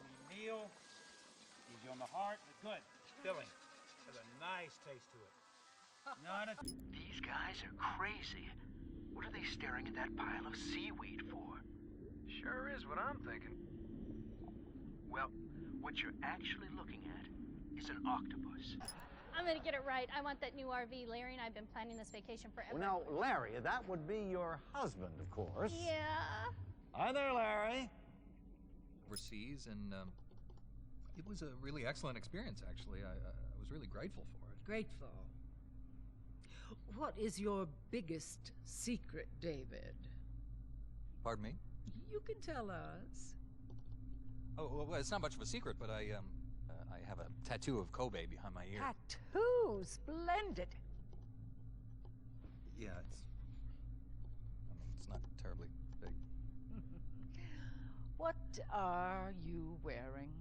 and eat meal. Easy on the heart. Good. Filling. Has a nice taste to it. Not a... These guys are crazy. What are they staring at that pile of seaweed for? Sure is what I'm thinking. Well, what you're actually looking at is an octopus. I'm gonna get it right. I want that new RV. Larry and I have been planning this vacation forever. Well, now, Larry, that would be your husband, of course. Yeah. Hi there, Larry. Overseas, and it was a really excellent experience, actually. I was really grateful for it. Grateful. What is your biggest secret, David? Pardon me? You can tell us. Oh, well, it's not much of a secret, but I have a tattoo of Kobe behind my ear. Tattoo, splendid. Yeah, it's not terribly big. What are you wearing?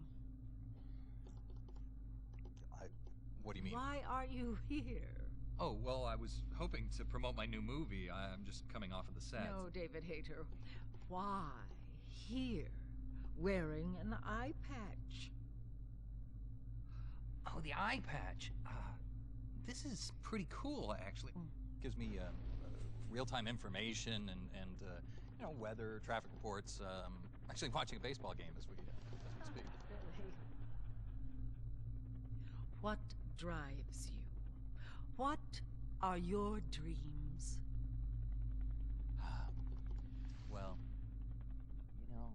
What do you mean? Why are you here? Oh, well, I was hoping to promote my new movie. I'm just coming off of the set. No, David Hayter. Why here, wearing an eye patch? Oh, the eye patch. This is pretty cool, actually. Gives me real-time information and you know, weather, traffic reports. Actually watching a baseball game as we speak. Really? What drives you? What are your dreams? Well, you know,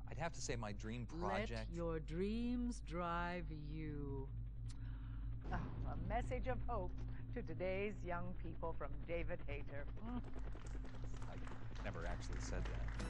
I'd have to say my dream project... Let your dreams drive you. Oh, a message of hope to today's young people from David Hayter. I never actually said that.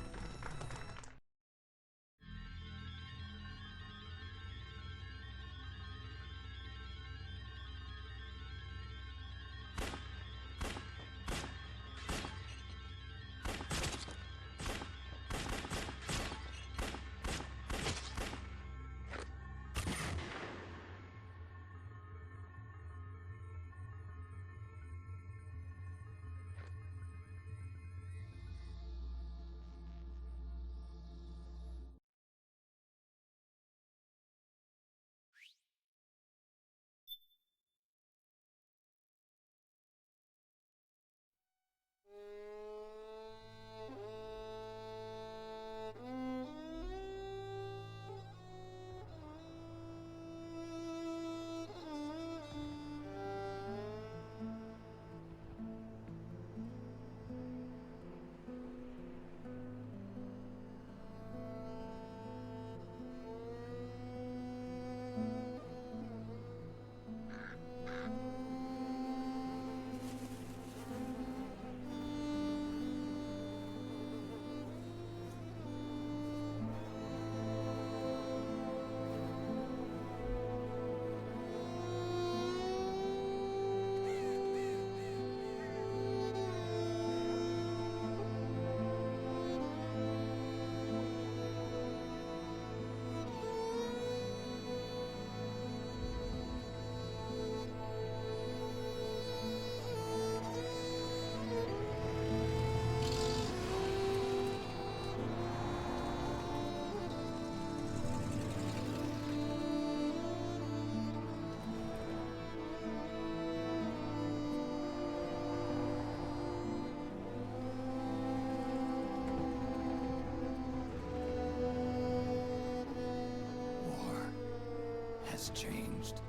Changed.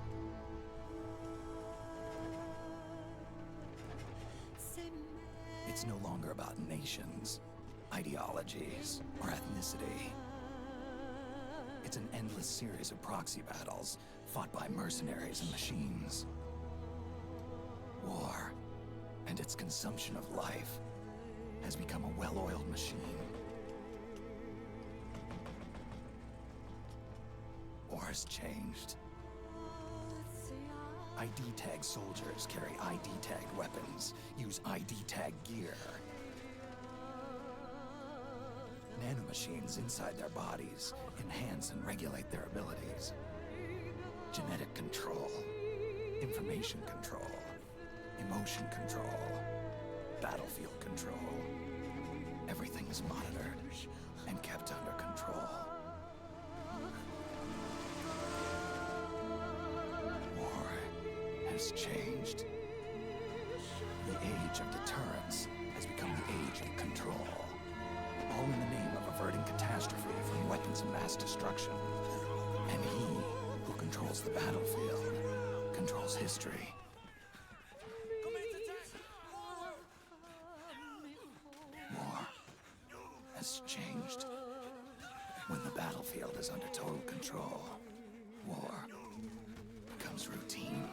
It's no longer about nations, ideologies, or ethnicity. It's an endless series of proxy battles fought by mercenaries and machines. War and its consumption of life has become a well-oiled machine. War's changed. ID tag soldiers carry ID tag weapons, use ID tag gear. Nanomachines inside their bodies enhance and regulate their abilities. Genetic control, information control, emotion control, battlefield control. Everything is monitored and kept under control. has changed. The age of deterrence has become the age of control. All in the name of averting catastrophe from weapons of mass destruction. And he who controls the battlefield controls history. War has changed. When the battlefield is under total control, war becomes routine.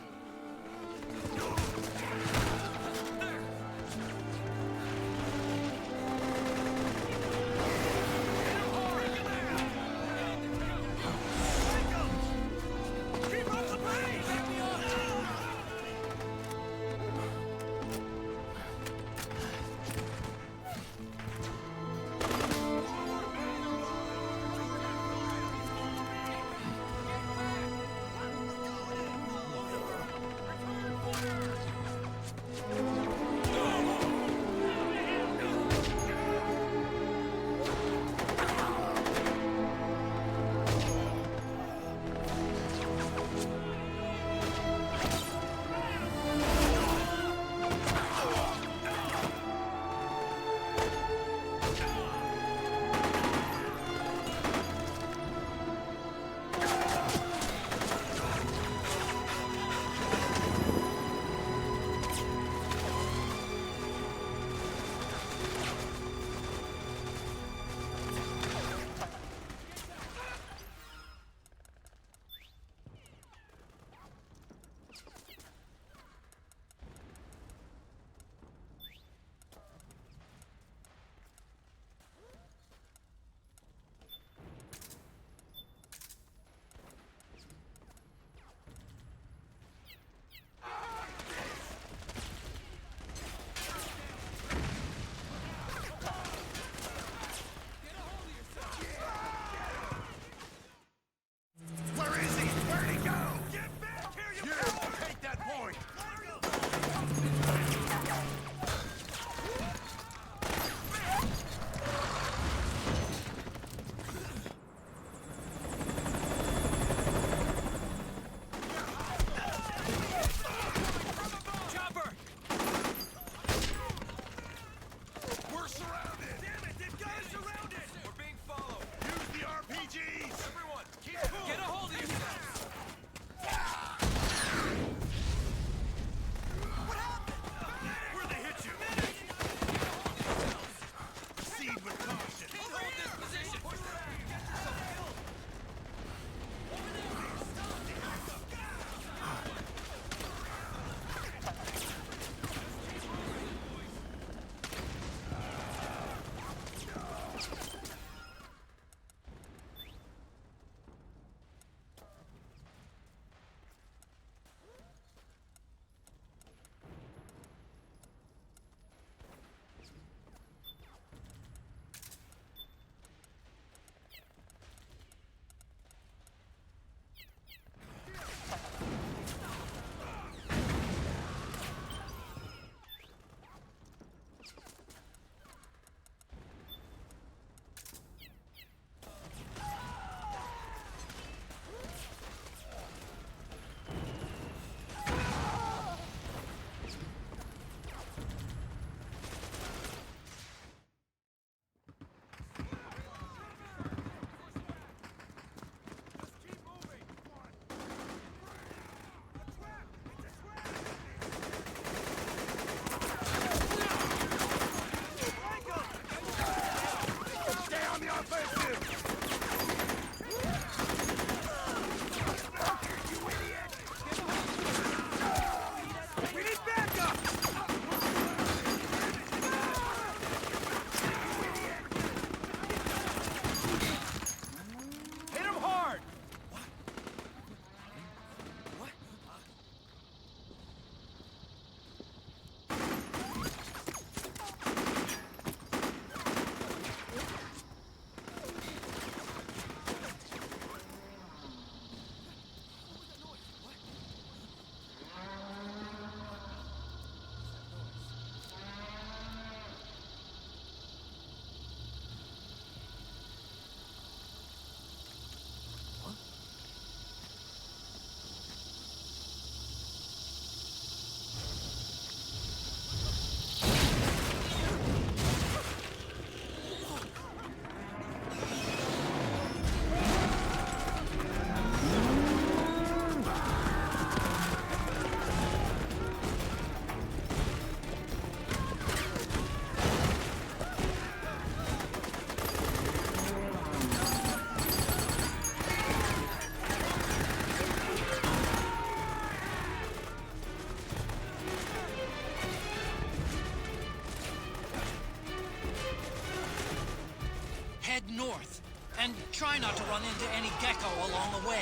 And try not to run into any gecko along the way.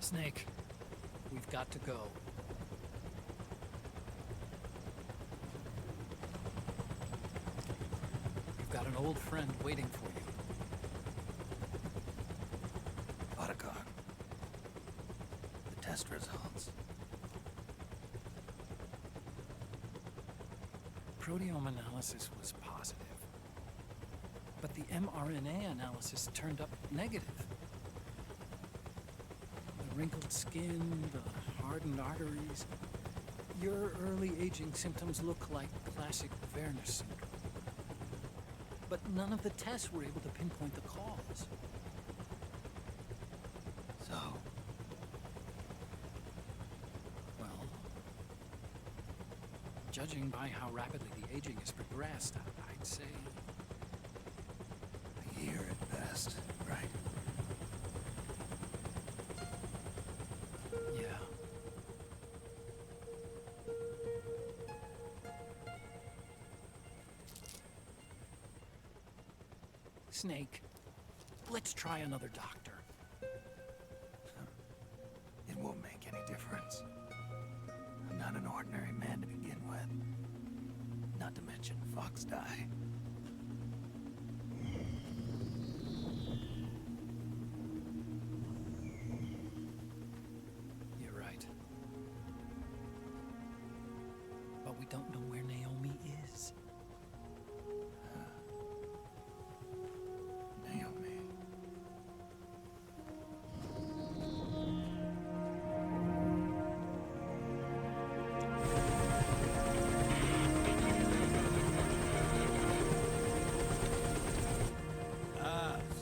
Snake, we've got to go. You've got an old friend waiting for you. Otacon. The test results. Proteome analysis was positive, but the mRNA analysis turned up negative. The wrinkled skin, the hardened arteries. Your early aging symptoms look like classic Werner syndrome. But none of the tests were able to pinpoint the cause. So, Well, judging by how rapidly the aging has progressed, I'd say a year at best, right? yeah. Snake, let's try another doctor. It won't make any difference. I'm not an ordinary man to begin with. Not to mention Fox die. You're right. But we don't know where Naomi is. Naomi.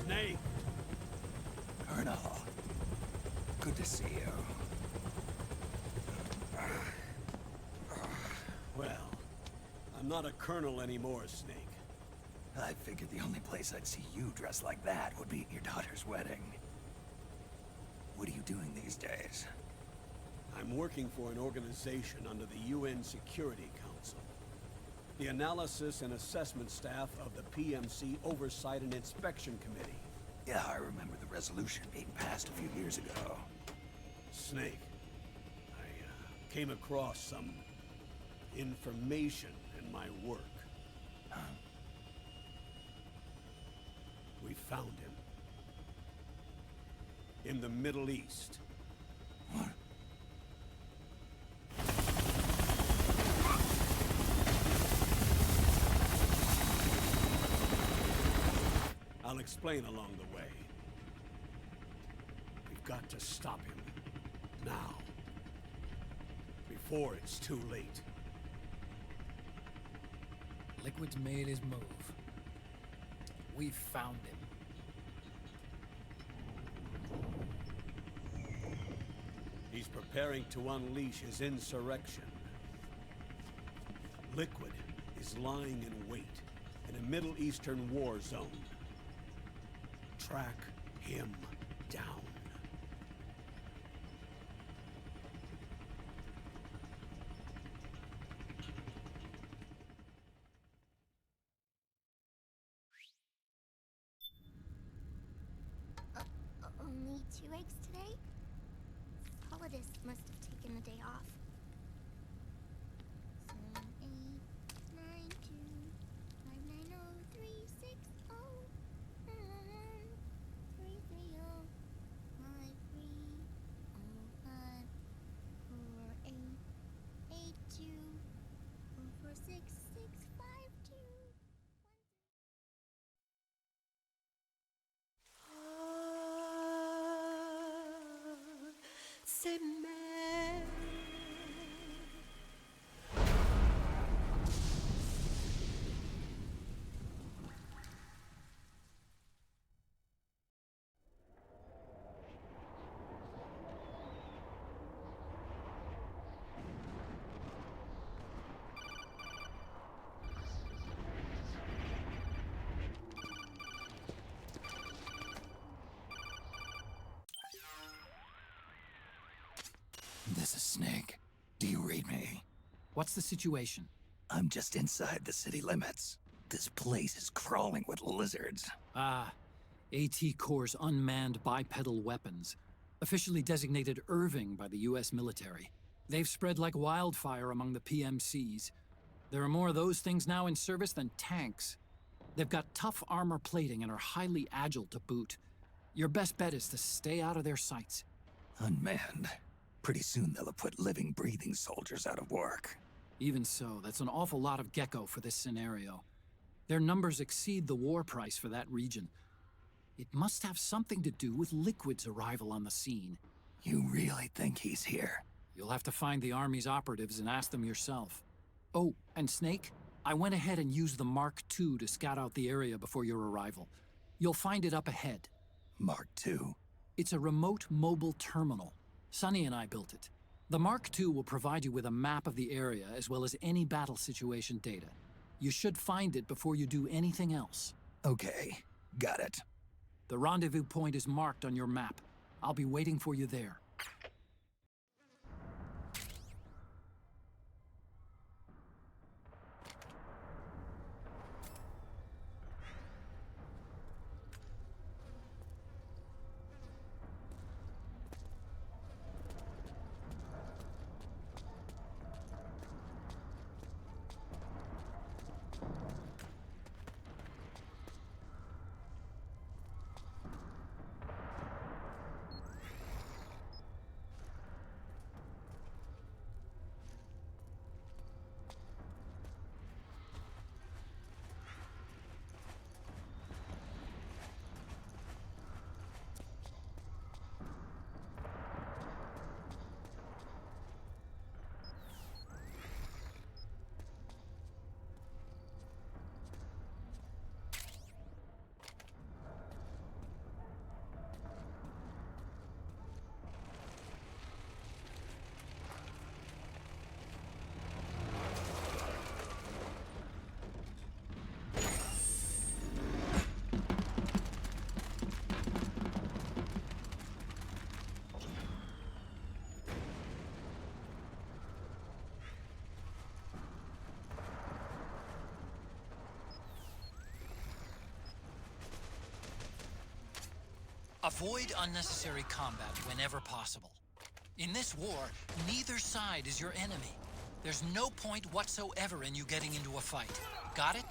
Snake. Colonel. Good to see you. Well, I'm not a colonel anymore, Snake. I figured the only place I'd see you dressed like that would be at your daughter's wedding. What are you doing these days? I'm working for an organization under the UN Security Council. The Analysis and Assessment Staff of the PMC Oversight and Inspection Committee. Yeah, I remember the resolution being passed a few years ago. Snake, I came across some information in my work. Huh? We found him. In the Middle East. What? I'll explain along the way. We've got to stop him. Now. Before it's too late. Liquid's made his move. We found him. He's preparing to unleash his insurrection. Liquid is lying in wait in a Middle Eastern war zone. Track him down. Only 2 eggs today? Solidus must have taken the day off. 7, 8, 9, 2, 5, 9, 0, 3, 6, 0, 3, 3, 0, 5, 3, 0, 5, 4, 8, 8, 2, 4, 4, 6, 6, 5, 2. C'est mère. This is Snake. Do you read me? What's the situation? I'm just inside the city limits. This place is crawling with lizards. Ah, AT Corps' unmanned bipedal weapons. Officially designated Irving by the US military. They've spread like wildfire among the PMCs. There are more of those things now in service than tanks. They've got tough armor plating and are highly agile to boot. Your best bet is to stay out of their sights. Unmanned. Pretty soon they'll have put living, breathing soldiers out of work. Even so, that's an awful lot of Gecko for this scenario. Their numbers exceed the war price for that region. It must have something to do with Liquid's arrival on the scene. You really think he's here? You'll have to find the Army's operatives and ask them yourself. Oh, and Snake, I went ahead and used the Mark II to scout out the area before your arrival. You'll find it up ahead. Mark II? It's a remote mobile terminal. Sonny and I built it. The Mark II will provide you with a map of the area as well as any battle situation data. You should find it before you do anything else. Okay, got it. The rendezvous point is marked on your map. I'll be waiting for you there. Avoid unnecessary combat whenever possible. In this war, neither side is your enemy. There's no point whatsoever in you getting into a fight. Got it?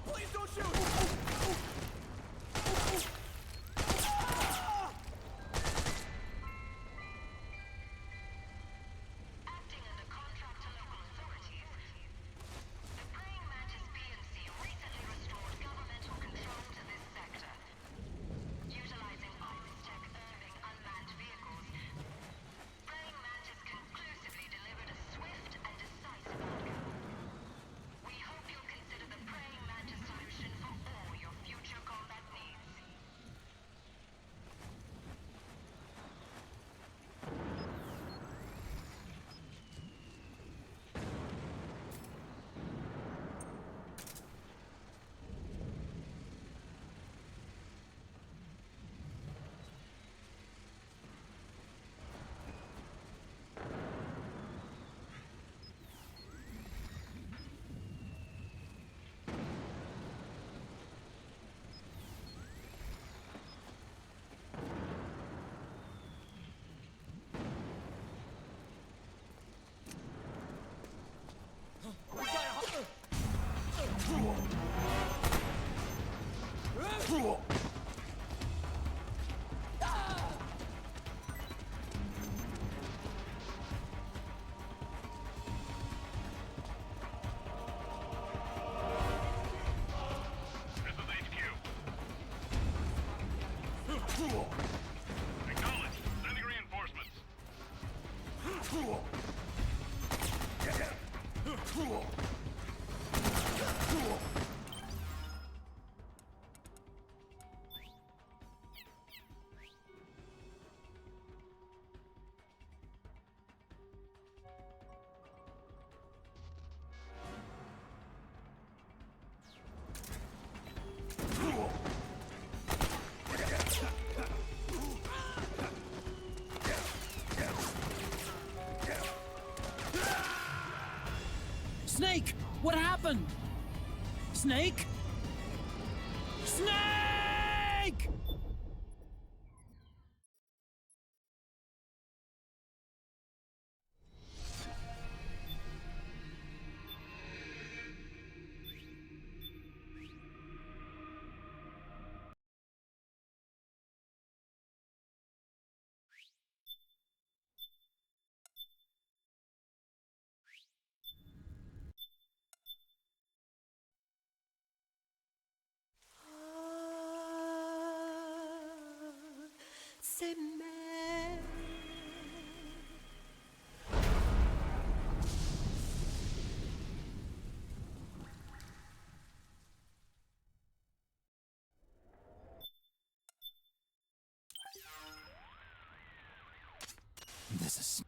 Please don't shoot! Acting under contract to local authorities, the Praying Mantis PNC recently restored governmental control to this sector. Utilizing Tech Irving unmanned vehicles, Praying Mantis conclusively delivered a swift and decisive outcome. We hope you'll consider the Praying Mantis solution for all your future combat needs. Acknowledged. Sending reinforcements. Snake! What happened? Snake? Snake! C'est mère. This is...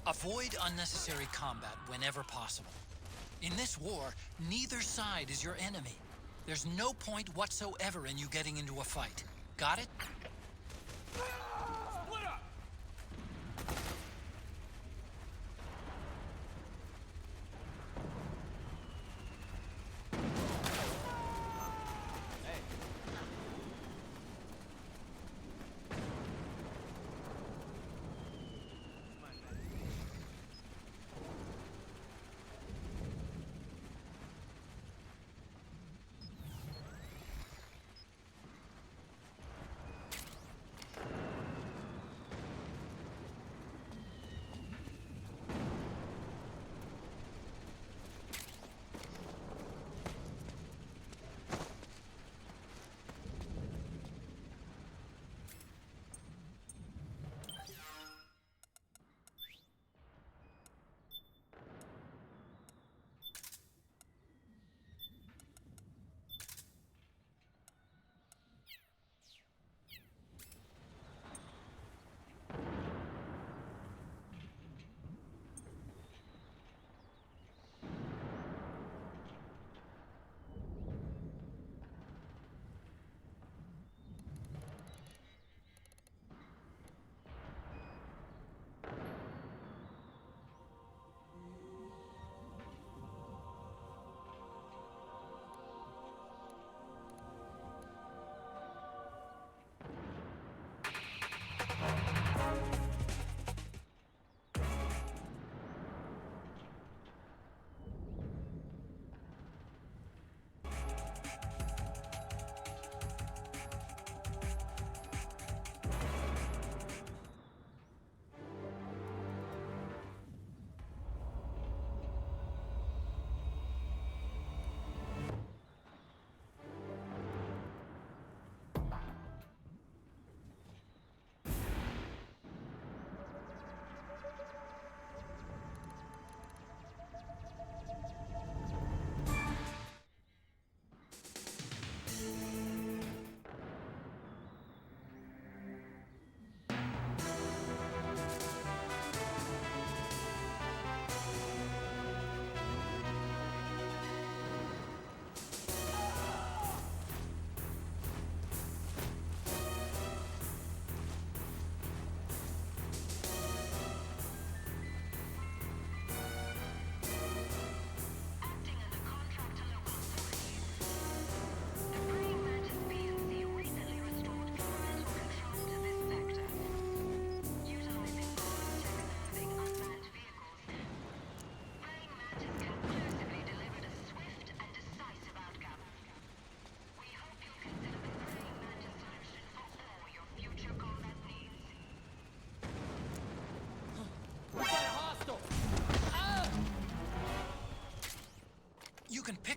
Avoid unnecessary combat whenever possible. In this war, neither side is your enemy. There's no point whatsoever in you getting into a fight. Got it? Split up!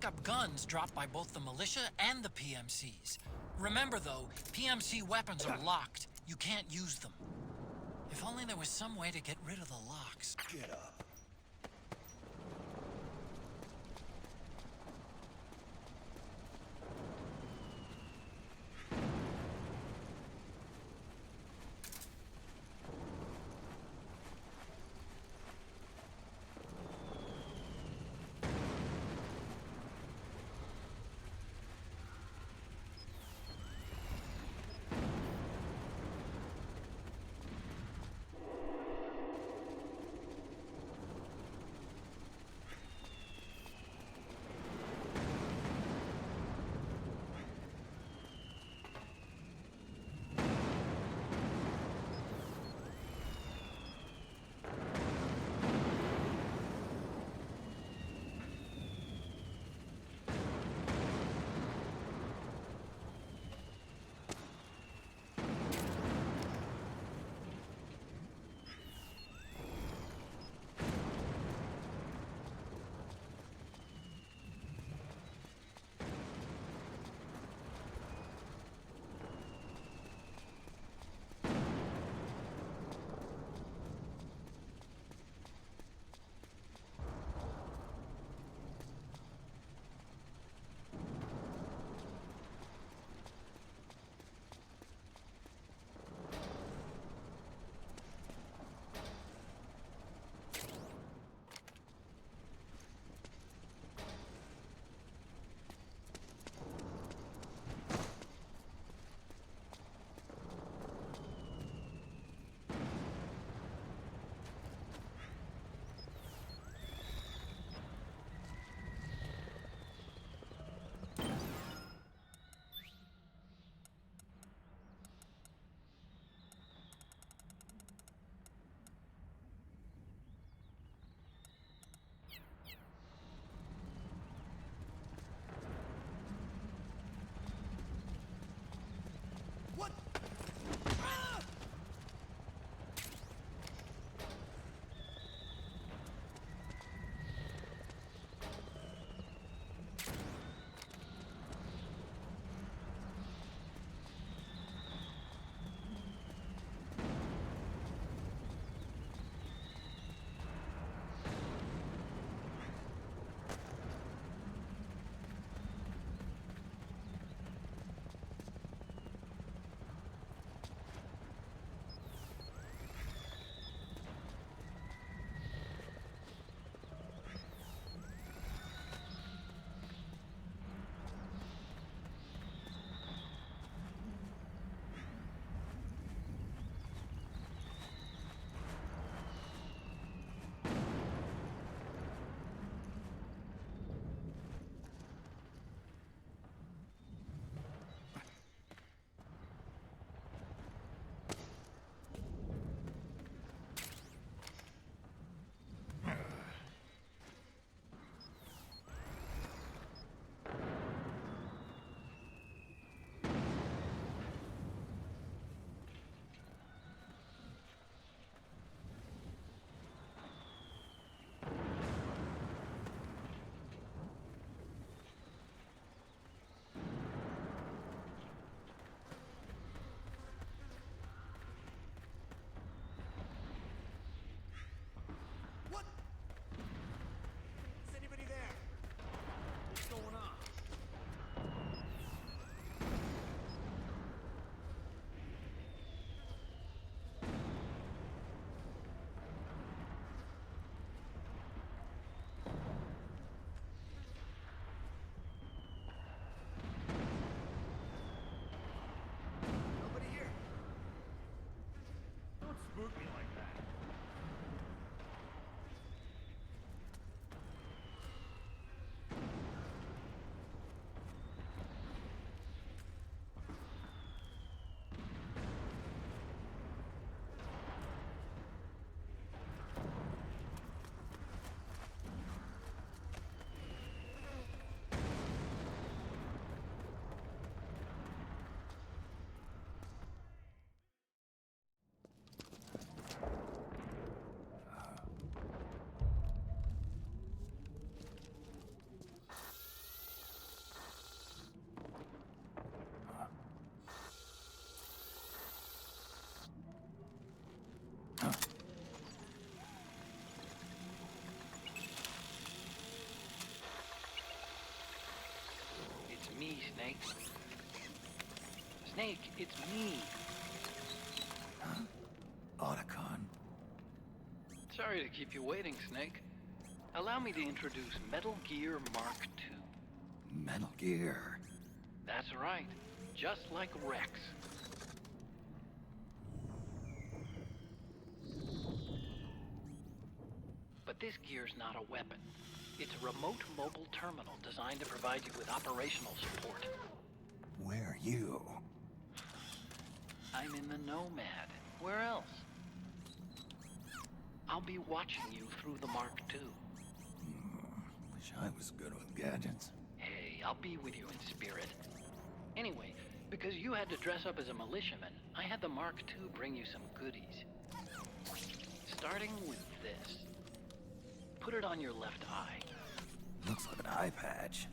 backup guns dropped by both the militia and the PMCs. Remember, though, PMC weapons are locked. You can't use them. If only there was some way to get rid of the locks. Get up. Snake. Snake, it's me. Huh? Otacon. Sorry to keep you waiting, Snake. Allow me to introduce Metal Gear Mark II. Metal Gear. That's right. Just like Rex. But this gear's not a weapon. It's a remote mobile terminal designed to provide you with operational support. Where are you? I'm in the Nomad. Where else? I'll be watching you through the Mark II. Wish I was good with gadgets. Hey, I'll be with you in spirit. Anyway, because you had to dress up as a militiaman, I had the Mark II bring you some goodies. Starting with this. Put it on your left eye. Looks like an eye patch.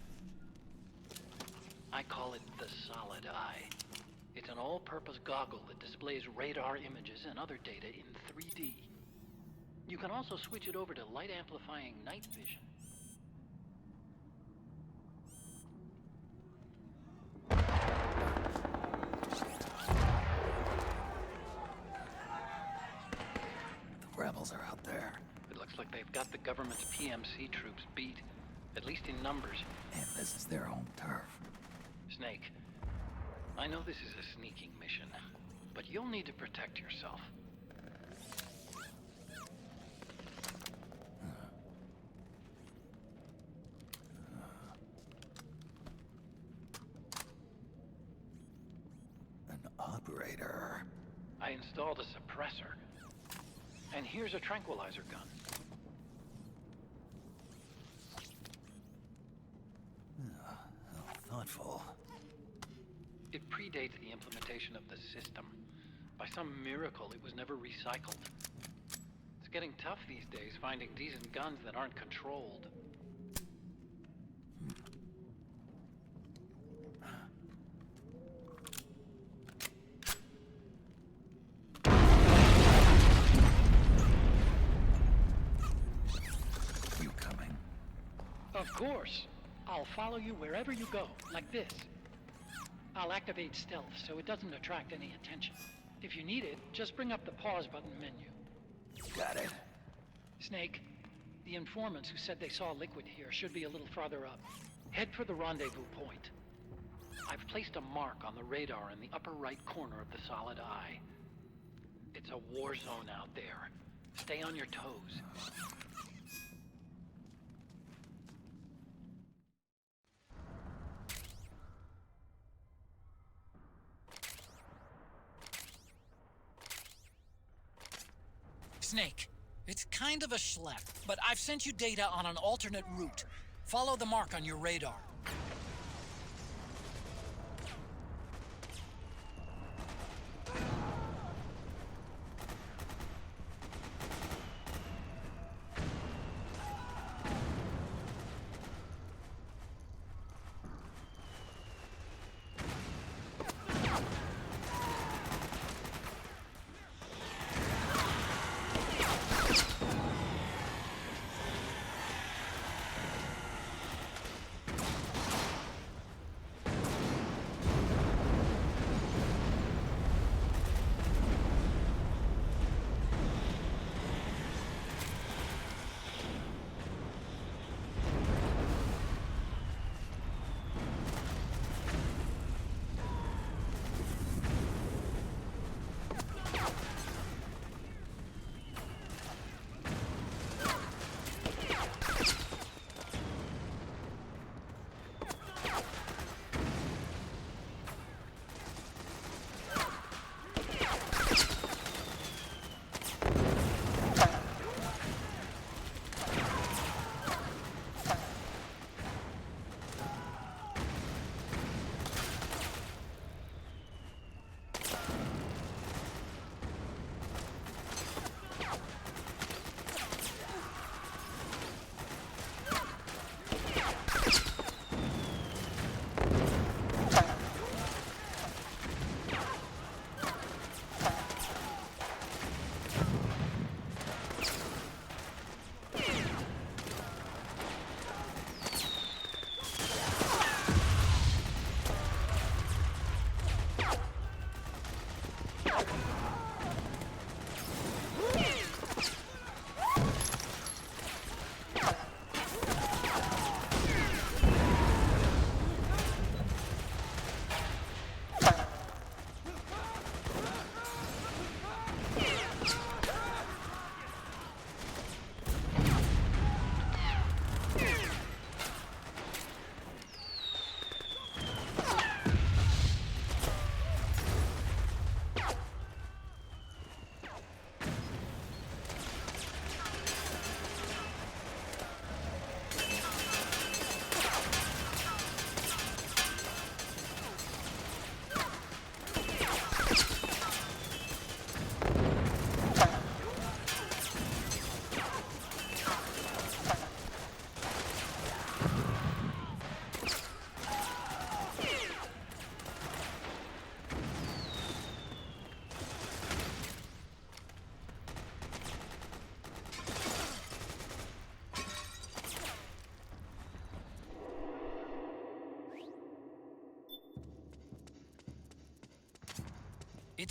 I call it the Solid Eye. It's an all-purpose goggle that displays radar images and other data in 3D. You can also switch it over to light-amplifying night vision. The rebels are out there. It looks like they've got the government's PMC troops beat, at least in numbers. And this is their home turf. Snake, I know this is a sneaking mission, but you'll need to protect yourself. An operator. I installed a suppressor. And here's a tranquilizer gun. How thoughtful. It predates the implementation of the system. By some miracle, it was never recycled. It's getting tough these days finding decent guns that aren't controlled. You coming? Of course. I'll follow you wherever you go, like this. I'll activate stealth so it doesn't attract any attention. If you need it, just bring up the pause button menu. Got it. Snake, the informants who said they saw liquid here should be a little farther up. Head for the rendezvous point. I've placed a mark on the radar in the upper right corner of the Solid Eye. It's a war zone out there. Stay on your toes. Snake, it's kind of a schlep, but I've sent you data on an alternate route. Follow the mark on your radar.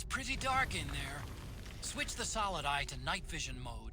It's pretty dark in there. Switch the solid eye to night vision mode.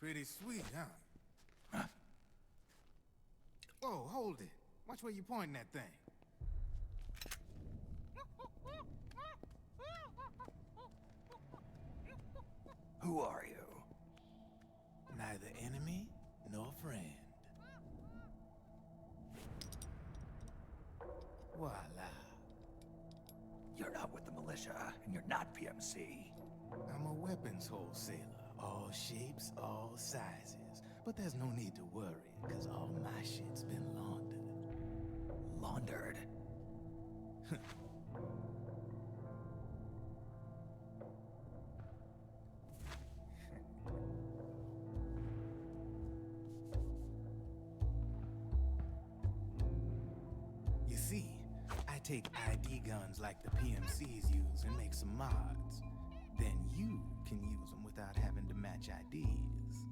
Pretty sweet, huh? Whoa, hold it. Watch where you pointing that thing. Who are you? Neither enemy nor friend. Voila. You're not with the militia, and you're not PMC. I'm a weapons wholesaler. All shapes, all sizes. But there's no need to worry, because all my shit's been laundered. Laundered? You see, I take ID guns like the PMCs use and make some mods. Then you can use them without having to match IDs.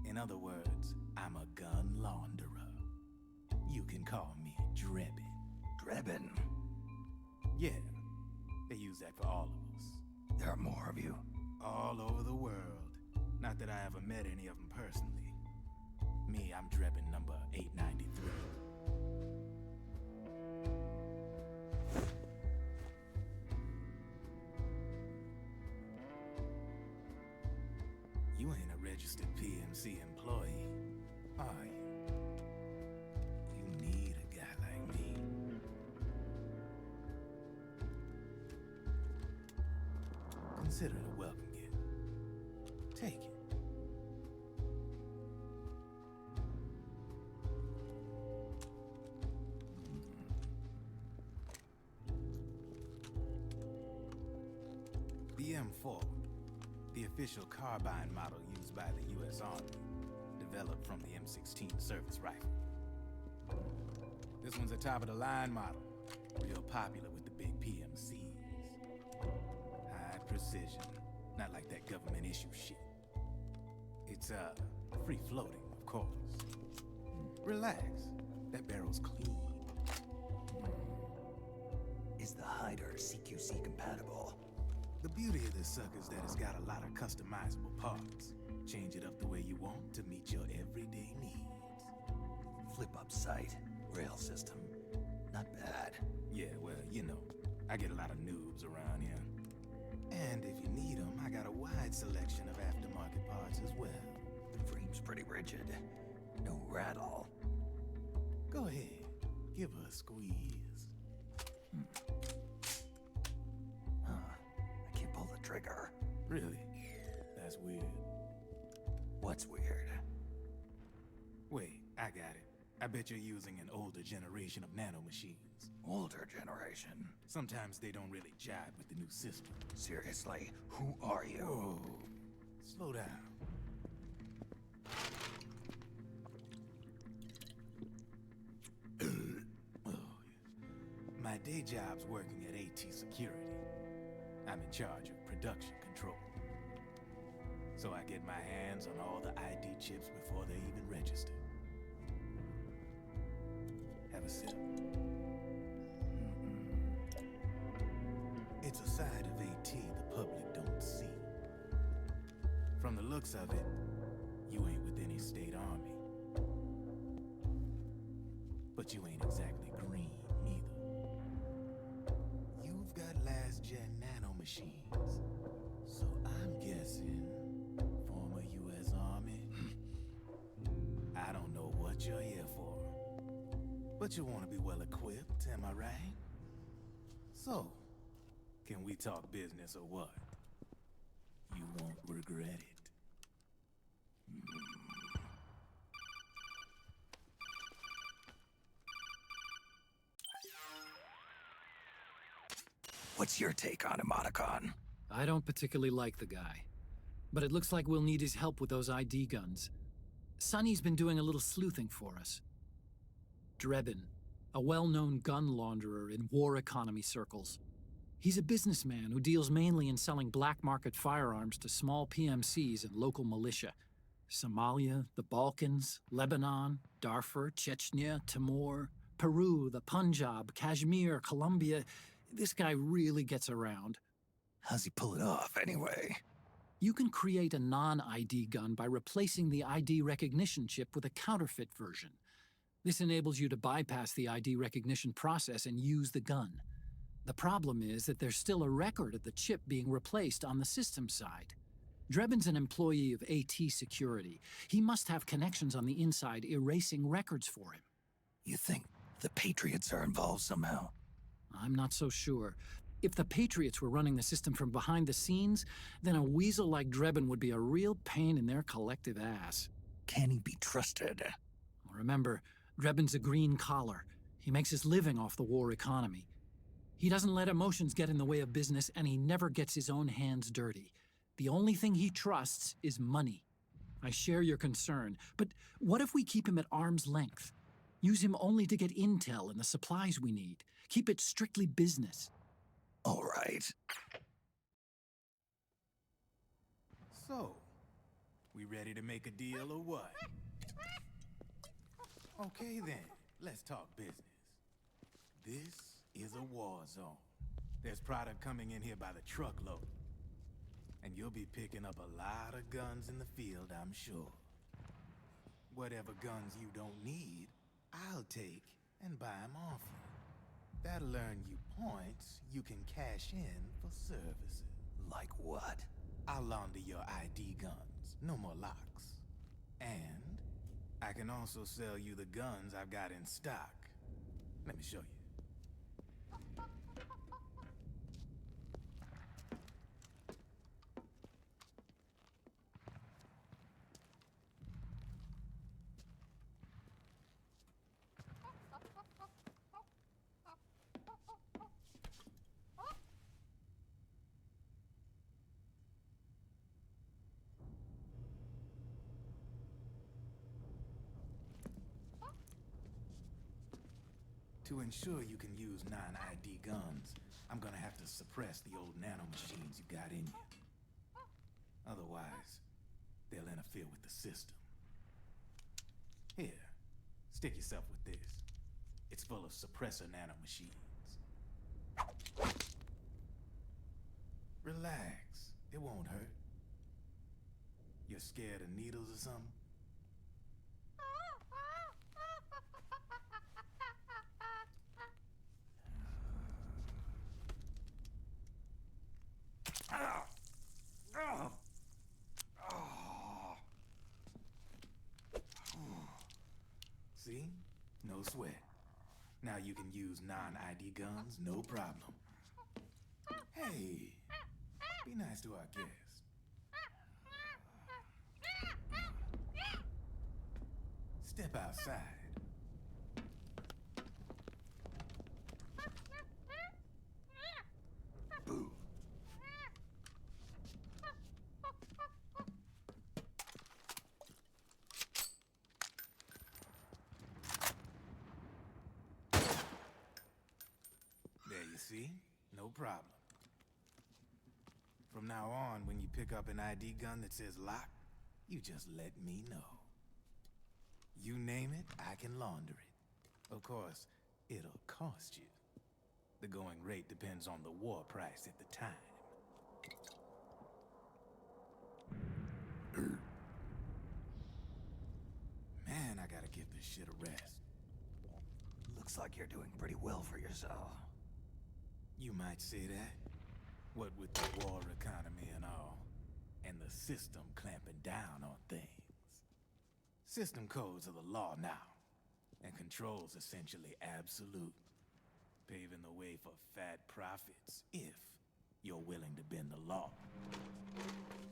In other words, I'm a gun launderer. You can call me Drebin. Drebin? Yeah, they use that for all of us. There are more of you? All over the world. Not that I ever met any of them personally. Me, I'm Drebin number 893. You ain't a registered PMC employee, are you? You need a guy like me. Consider it a welcome gift. Take it. The M4. The official carbine model used by the U.S. Army, developed from the M16 service rifle. This one's a top-of-the-line model, real popular with the big PMCs. High precision, not like that government-issue shit. It's, free-floating, of course. Relax, that barrel's clean. Is the hider CQC compatible? The beauty of this sucker is that it's got a lot of customizable parts. Change it up the way you want to meet your everyday needs. Flip-up sight, rail system. Not bad. Yeah, well, you know, I get a lot of noobs around here. And if you need them, I got a wide selection of aftermarket parts as well. Frame's pretty rigid. No rattle. Go ahead, give her a squeeze. Trigger. Really? That's weird. What's weird? Wait, I got it. I bet you're using an older generation of nanomachines. Older generation? Sometimes they don't really jive with the new system. Seriously, who are you? Whoa. Slow down. Oh, yeah. My day job's working at AT Security. I'm in charge of production control. So I get my hands on all the ID chips before they even register. Have a sip. It's a side of AT the public don't see. From the looks of it, you ain't with any state army. But you ain't exactly green, neither. You've got last-gen nanomachines. So I'm guessing former U.S. Army. I don't know what you're here for. But you want to be well-equipped, am I right? So, can we talk business or what? You won't regret it. What's your take on Emoticon? I don't particularly like the guy. But it looks like we'll need his help with those ID guns. Sonny's been doing a little sleuthing for us. Drebin, a well-known gun launderer in war economy circles. He's a businessman who deals mainly in selling black market firearms to small PMCs and local militia. Somalia, the Balkans, Lebanon, Darfur, Chechnya, Timor, Peru, the Punjab, Kashmir, Colombia. This guy really gets around. How's he pull it off, anyway? You can create a non-ID gun by replacing the ID recognition chip with a counterfeit version. This enables you to bypass the ID recognition process and use the gun. The problem is that there's still a record of the chip being replaced on the system side. Drebin's an employee of AT Security. He must have connections on the inside erasing records for him. You think the Patriots are involved somehow? I'm not so sure. If the Patriots were running the system from behind the scenes, then a weasel like Drebin would be a real pain in their collective ass. Can he be trusted? Remember, Drebin's a green collar. He makes his living off the war economy. He doesn't let emotions get in the way of business, and he never gets his own hands dirty. The only thing he trusts is money. I share your concern, but what if we keep him at arm's length? Use him only to get intel and the supplies we need. Keep it strictly business. All right. So, we ready to make a deal or what? Okay then, let's talk business. This is a war zone. There's product coming in here by the truckload. And you'll be picking up a lot of guns in the field, I'm sure. Whatever guns you don't need, I'll take and buy them off you. That'll earn you points you can cash in for services. Like what? I'll launder your ID guns, no more locks. And I can also sell you the guns I've got in stock. Let me show you. To ensure you can use non-ID guns, I'm gonna have to suppress the old nanomachines you got in you. Otherwise, they'll interfere with the system. Here, stick yourself with this. It's full of suppressor nanomachines. Relax, it won't hurt. You're scared of needles or something? See? No sweat. Now you can use non-ID guns, no problem. Hey, be nice to our guest. Step outside. Boo. There you see? No problem. From now on, when you pick up an ID gun that says lock, you just let me know. You name it, I can launder it. Of course, it'll cost you. The going rate depends on the war price at the time. Man, I gotta give this shit a rest. Looks like you're doing pretty well for yourself. You might say that. What with the war economy and all, and the system clamping down on things. System codes are the law now, and control's essentially absolute, paving the way for fat profits if you're willing to bend the law.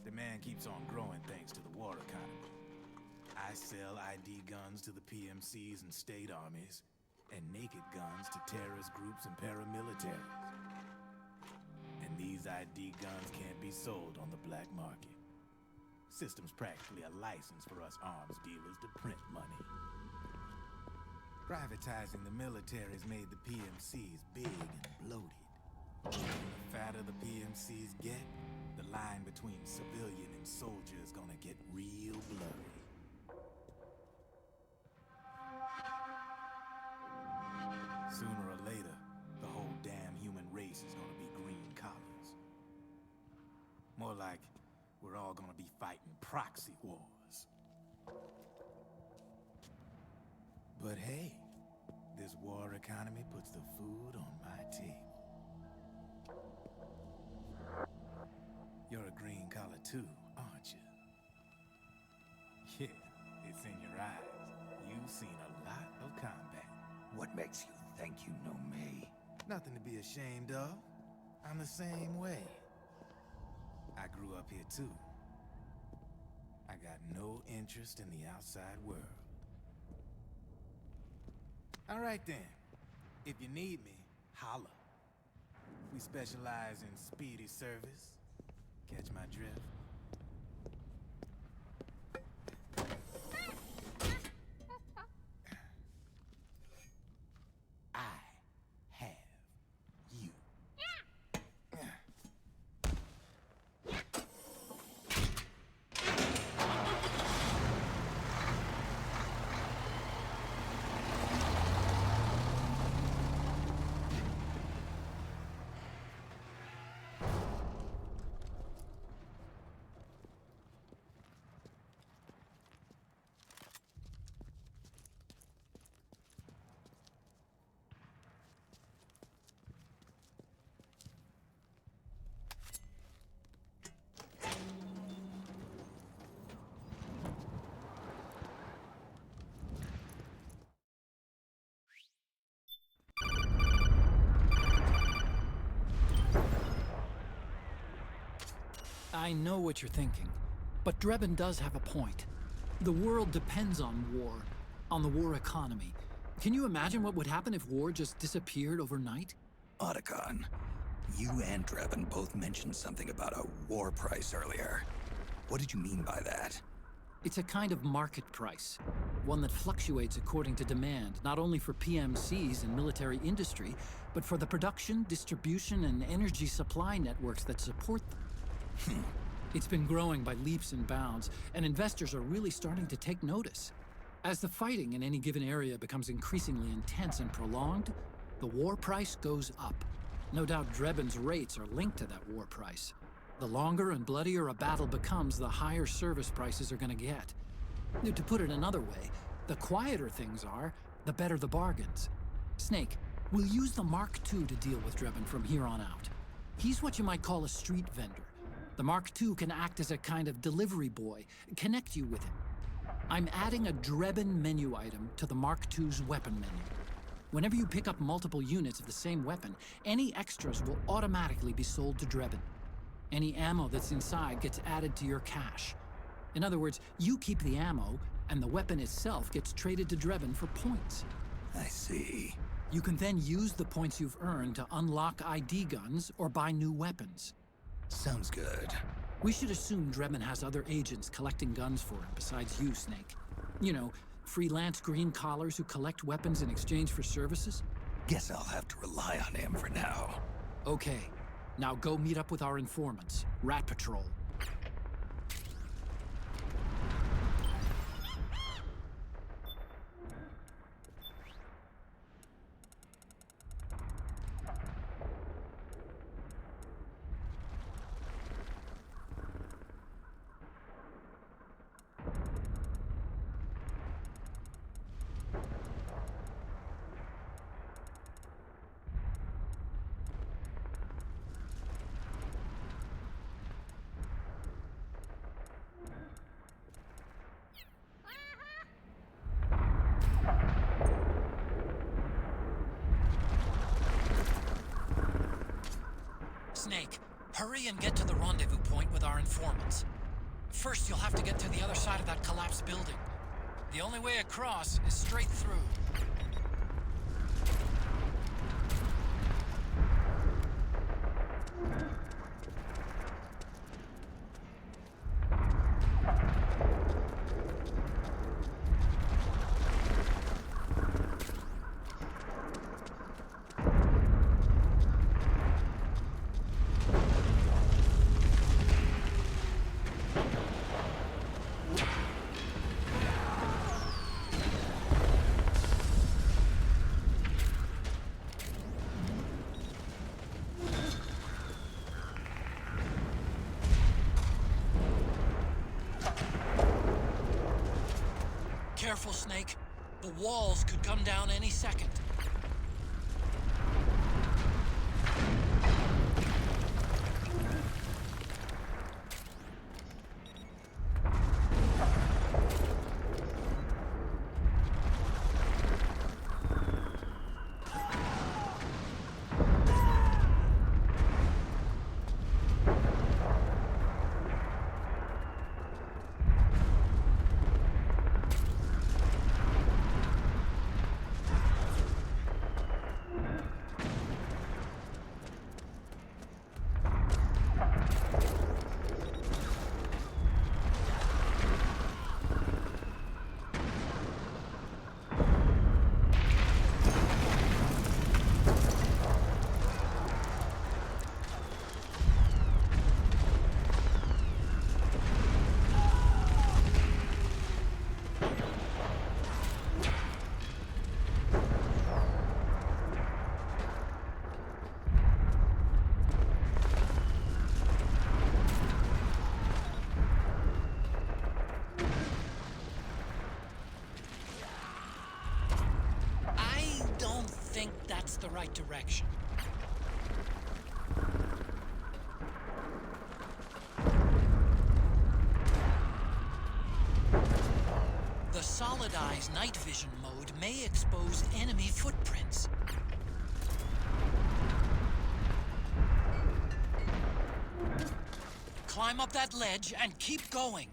Demand keeps on growing thanks to the war economy. I sell ID guns to the PMCs and state armies, and naked guns to terrorist groups and paramilitaries. And these ID guns can't be sold on the black market. System's practically a license for us arms dealers to print money. Privatizing the military's made the PMCs big and bloated. The fatter the PMCs get, the line between civilian and soldier is gonna get real blurry. Sooner or later, the whole damn human race is gonna be green collars. More like, we're all gonna be fighting proxy wars. But hey, this war economy puts the food on my table. You're a green collar too, aren't you? Yeah, it's in your eyes. You've seen a lot of combat. What makes you think you know me? Nothing to be ashamed of. I'm the same way. I grew up here too. I got no interest in the outside world. All right then. If you need me, holla. We specialize in speedy service. Catch my drift? I have you. I know what you're thinking, but Drebin does have a point. The world depends on war, on the war economy. Can you imagine what would happen if war just disappeared overnight? Otacon, you and Drebin both mentioned something about a war price earlier. What did you mean by that? It's a kind of market price, one that fluctuates according to demand, not only for PMCs and military industry, but for the production, distribution, and energy supply networks that support them. It's been growing by leaps and bounds, and investors are really starting to take notice. As the fighting in any given area becomes increasingly intense and prolonged, the war price goes up. No doubt Drebin's rates are linked to that war price. The longer and bloodier a battle becomes, the higher service prices are going to get. To put it another way, the quieter things are, the better the bargains. Snake, we'll use the Mark II to deal with Drebin from here on out. He's what you might call a street vendor. The Mark II can act as a kind of delivery boy, connect you with him. I'm adding a Drebin menu item to the Mark II's weapon menu. Whenever you pick up multiple units of the same weapon, any extras will automatically be sold to Drebin. Any ammo that's inside gets added to your cache. In other words, you keep the ammo, and the weapon itself gets traded to Drebin for points. I see. You can then use the points you've earned to unlock ID guns or buy new weapons. Sounds good. We should assume Drebin has other agents collecting guns for him besides you, Snake. You know, freelance green collars who collect weapons in exchange for services? Guess I'll have to rely on him for now. Okay. Now go meet up with our informants, Rat Patrol. Snake, hurry and get to the rendezvous point with our informants. First, you'll have to get to the other side of that collapsed building. The only way across is straight through. careful, Snake. The walls could come down any second. I think that's the right direction. The Solid Eye's night vision mode may expose enemy footprints. Climb up that ledge and keep going.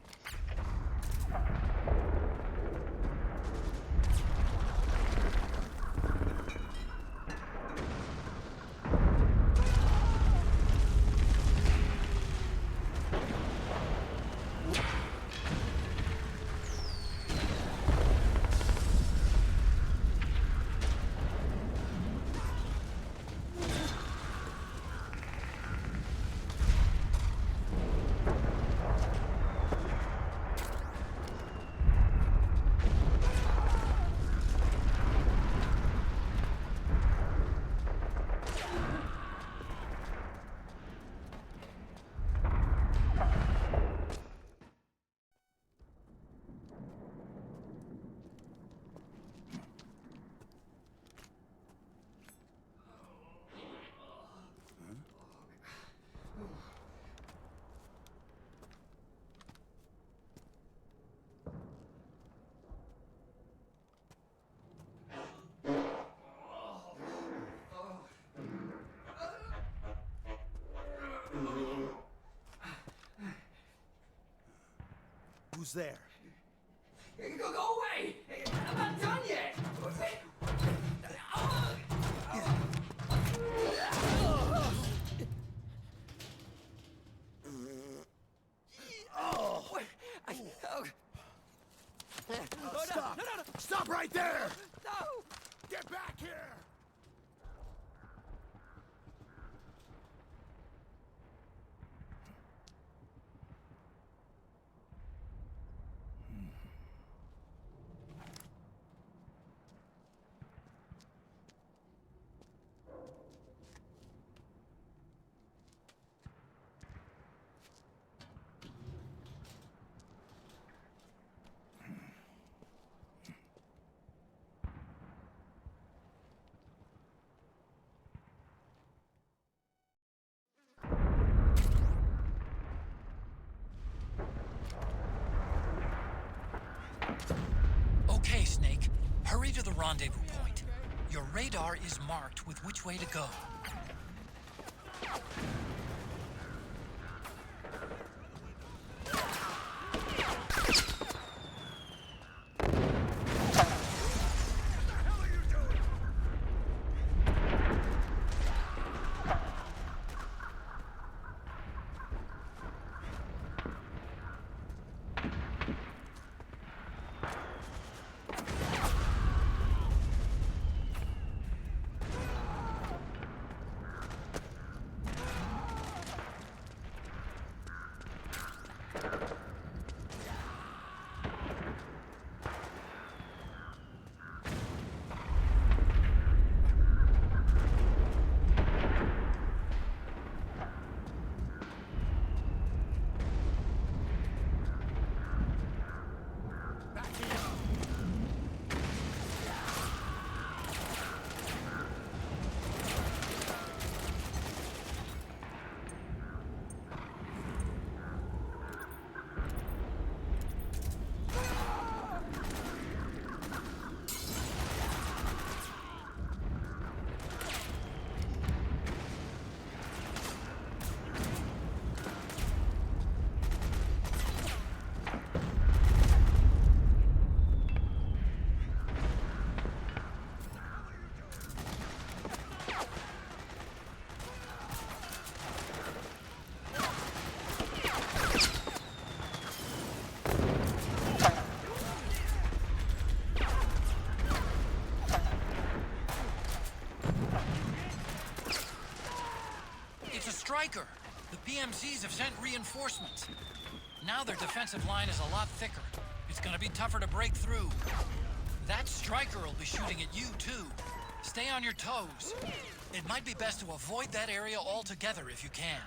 Who's there? Go away! I'm not done yet! Stop! Stop right there! No! Get back here! Okay, Snake. Hurry to the rendezvous point. Your radar is marked with which way to go. PMCs have sent reinforcements. Now their defensive line is a lot thicker. It's gonna be tougher to break through. That striker will be shooting at you, too. Stay on your toes. It might be best to avoid that area altogether if you can.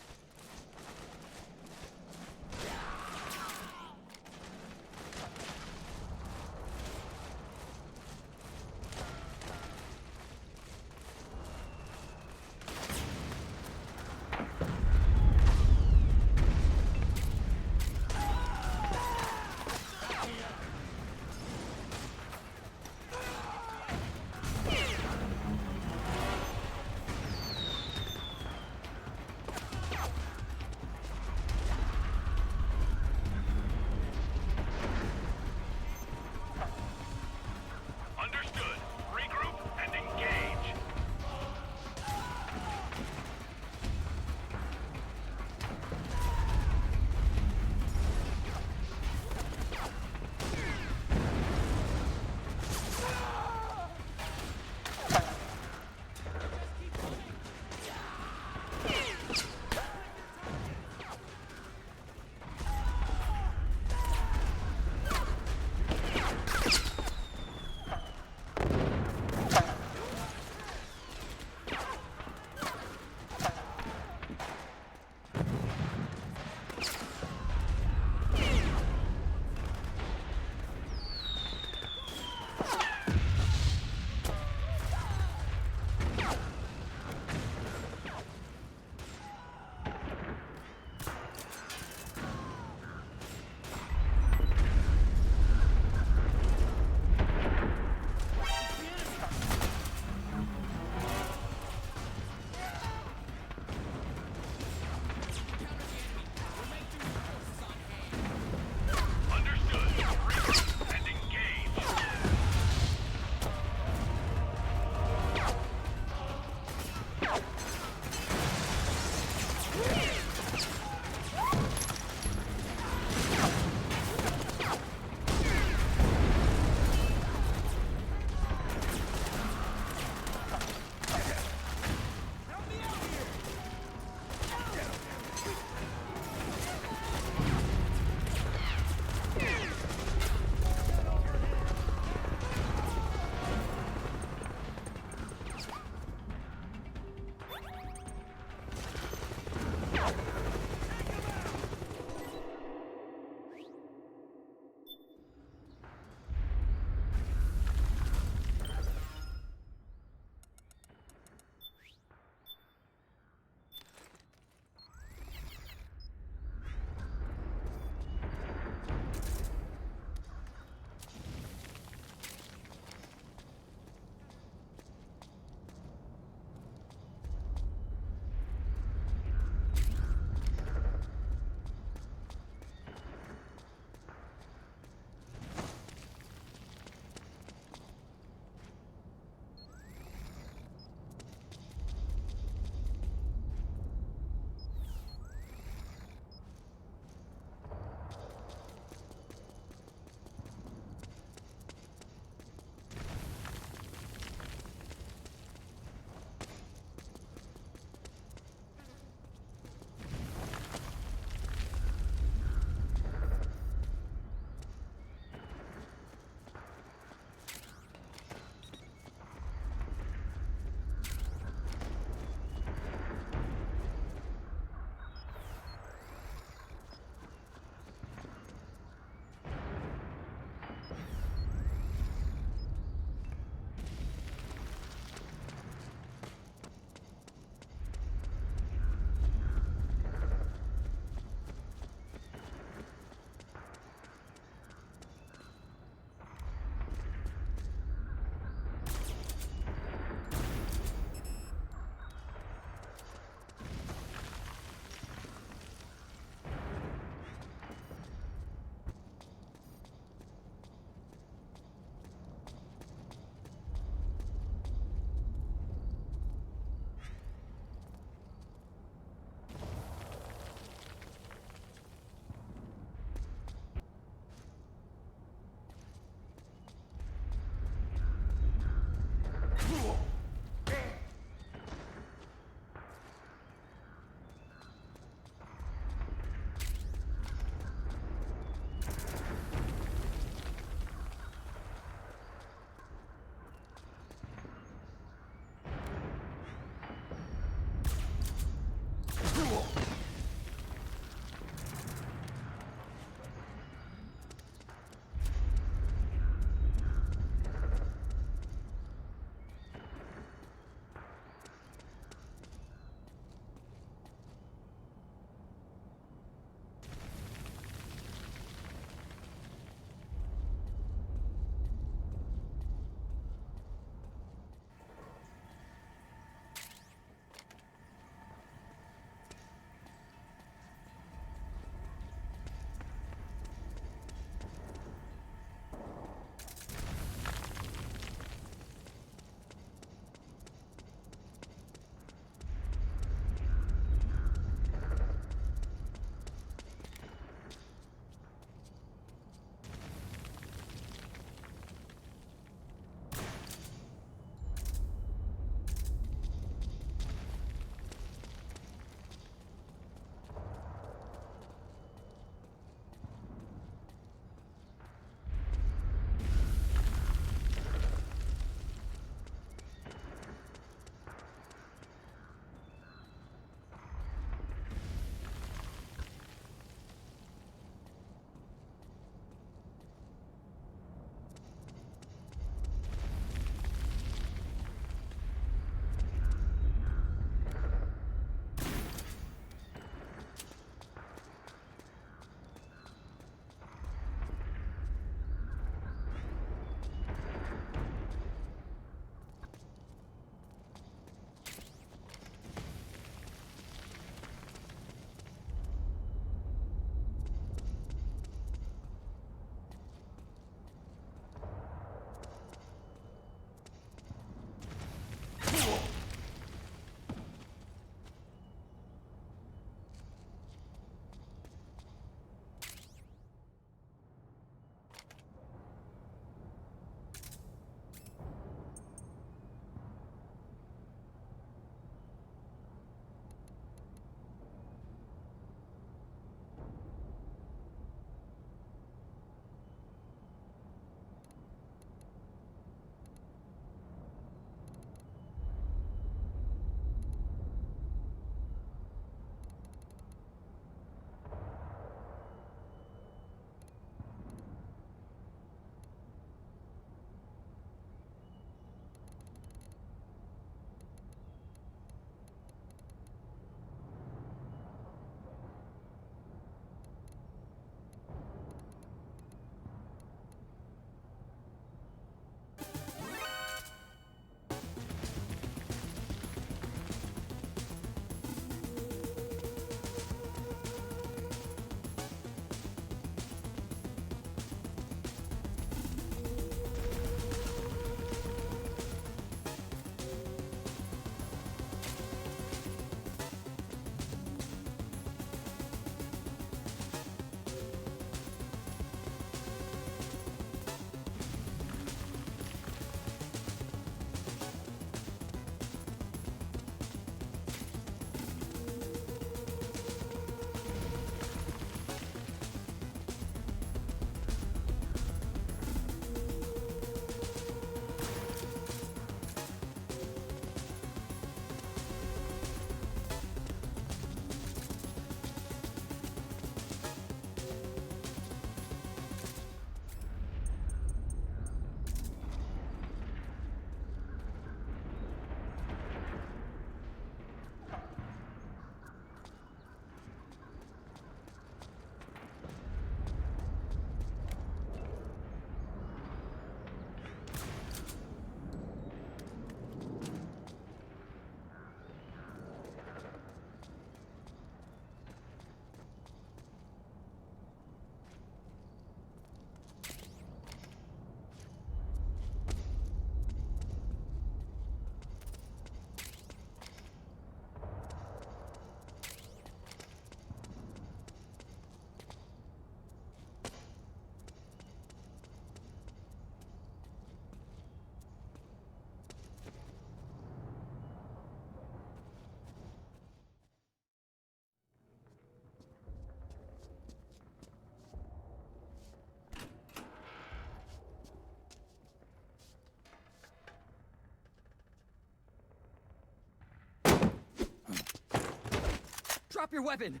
Drop your weapon!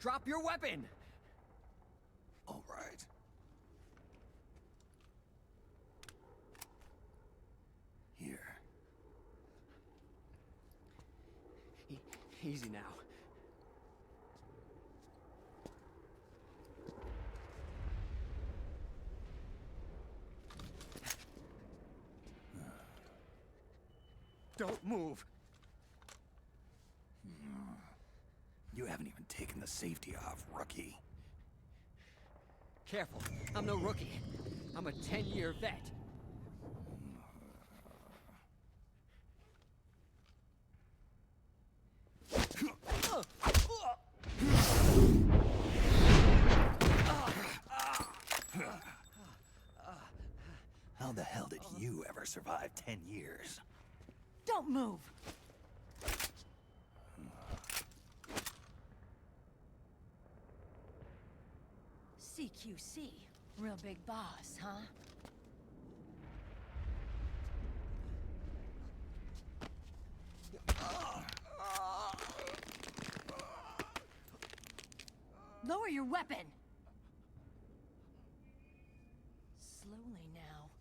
Drop your weapon! All right. Here. Easy now. Don't move! You haven't even taken the safety off, rookie. Careful, I'm no rookie. I'm a 10-year vet. How the hell did you ever survive 10 years? Don't move! CQC. Real big boss, huh? Lower your weapon! Slowly now.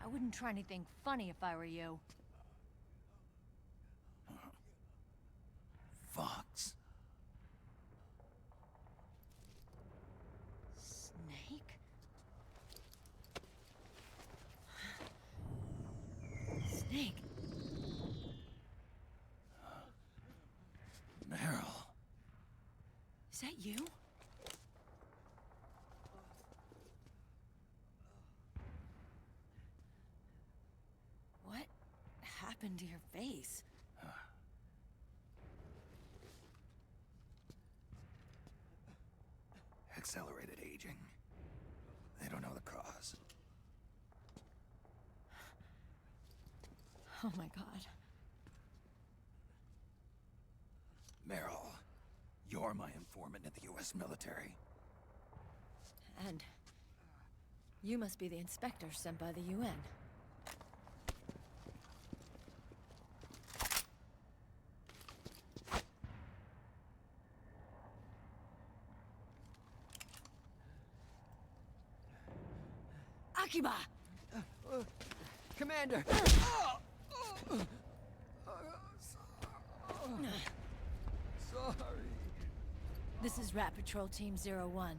I wouldn't try anything funny if I were you. Fox. Snake? Snake? Meryl. Is that you? What happened to your face? Accelerated aging. They don't know the cause. Oh my god. Meryl, you're my informant in the U.S. military. And you must be the inspector sent by the UN. Akiba! Commander! Sorry. This is Rat Patrol Team 01.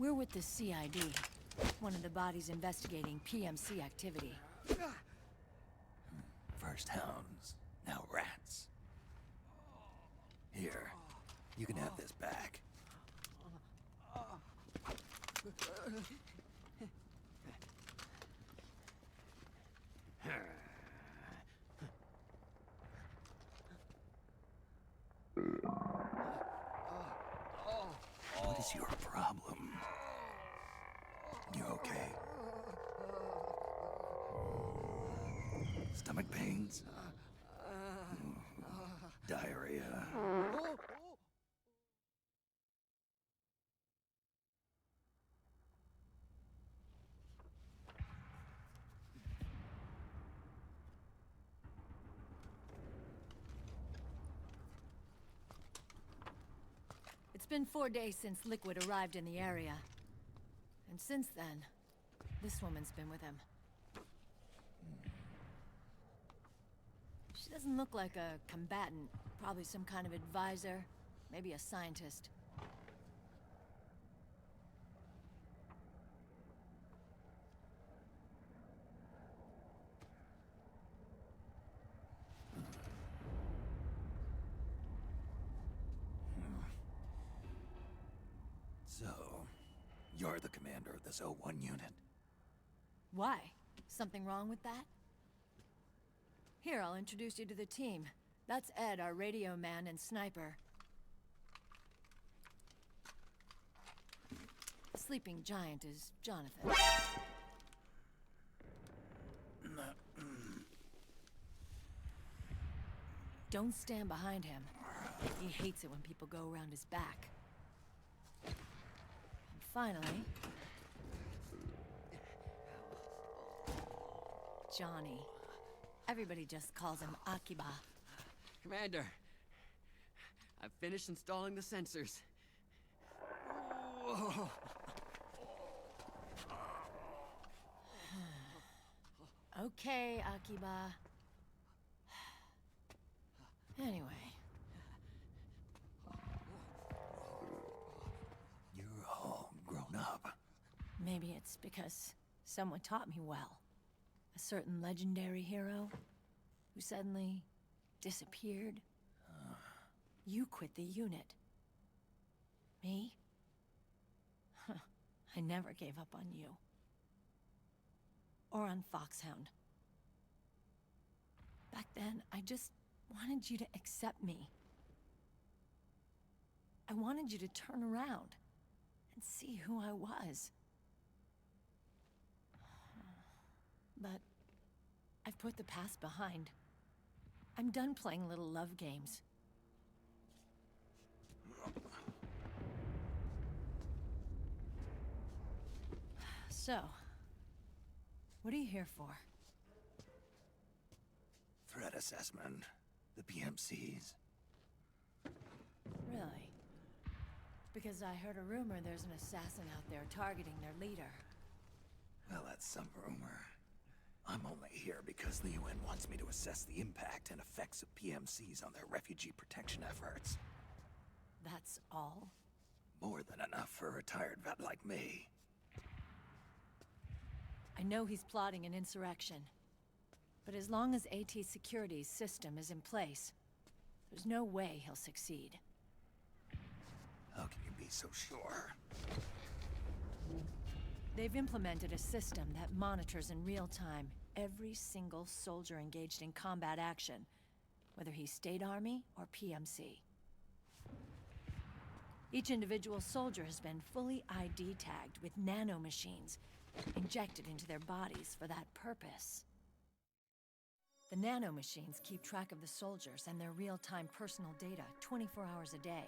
We're with the CID, one of the bodies investigating PMC activity. First hounds, now rats. Here, you can have this back. What is your problem? You okay? Stomach pains? Diarrhea? It's been 4 days since Liquid arrived in the area. And since then, this woman's been with him. She doesn't look like a combatant. Probably some kind of advisor, maybe a scientist. So, you're the commander of this O1 unit? Why? Something wrong with that? Here, I'll introduce you to the team. That's Ed, our radio man and sniper. The sleeping giant is Jonathan. Don't stand behind him. He hates it when people go around his back. And finally... Johnny. Everybody just calls him Akiba. Commander, I've finished installing the sensors. Whoa. Okay, Akiba. Anyway. You're all grown up. Maybe it's because someone taught me well. A certain legendary hero who suddenly disappeared. You quit the unit. Me? I never gave up on you. Or on Foxhound. Back then, I just wanted you to accept me. I wanted you to turn around and see who I was. But I've put the past behind. I'm done playing little love games. So, what are you here for? Threat assessment. The PMCs. Really? Because I heard a rumor there's an assassin out there targeting their leader. Well, that's some rumor. I'm only here because the UN wants me to assess the impact and effects of PMCs on their refugee protection efforts. That's all? More than enough for a retired vet like me. I know he's plotting an insurrection. But as long as AT Security's system is in place, there's no way he'll succeed. How can you be so sure? They've implemented a system that monitors in real time every single soldier engaged in combat action, whether he's State Army or PMC. Each individual soldier has been fully ID tagged with nanomachines injected into their bodies for that purpose. The nanomachines keep track of the soldiers and their real-time personal data 24 hours a day.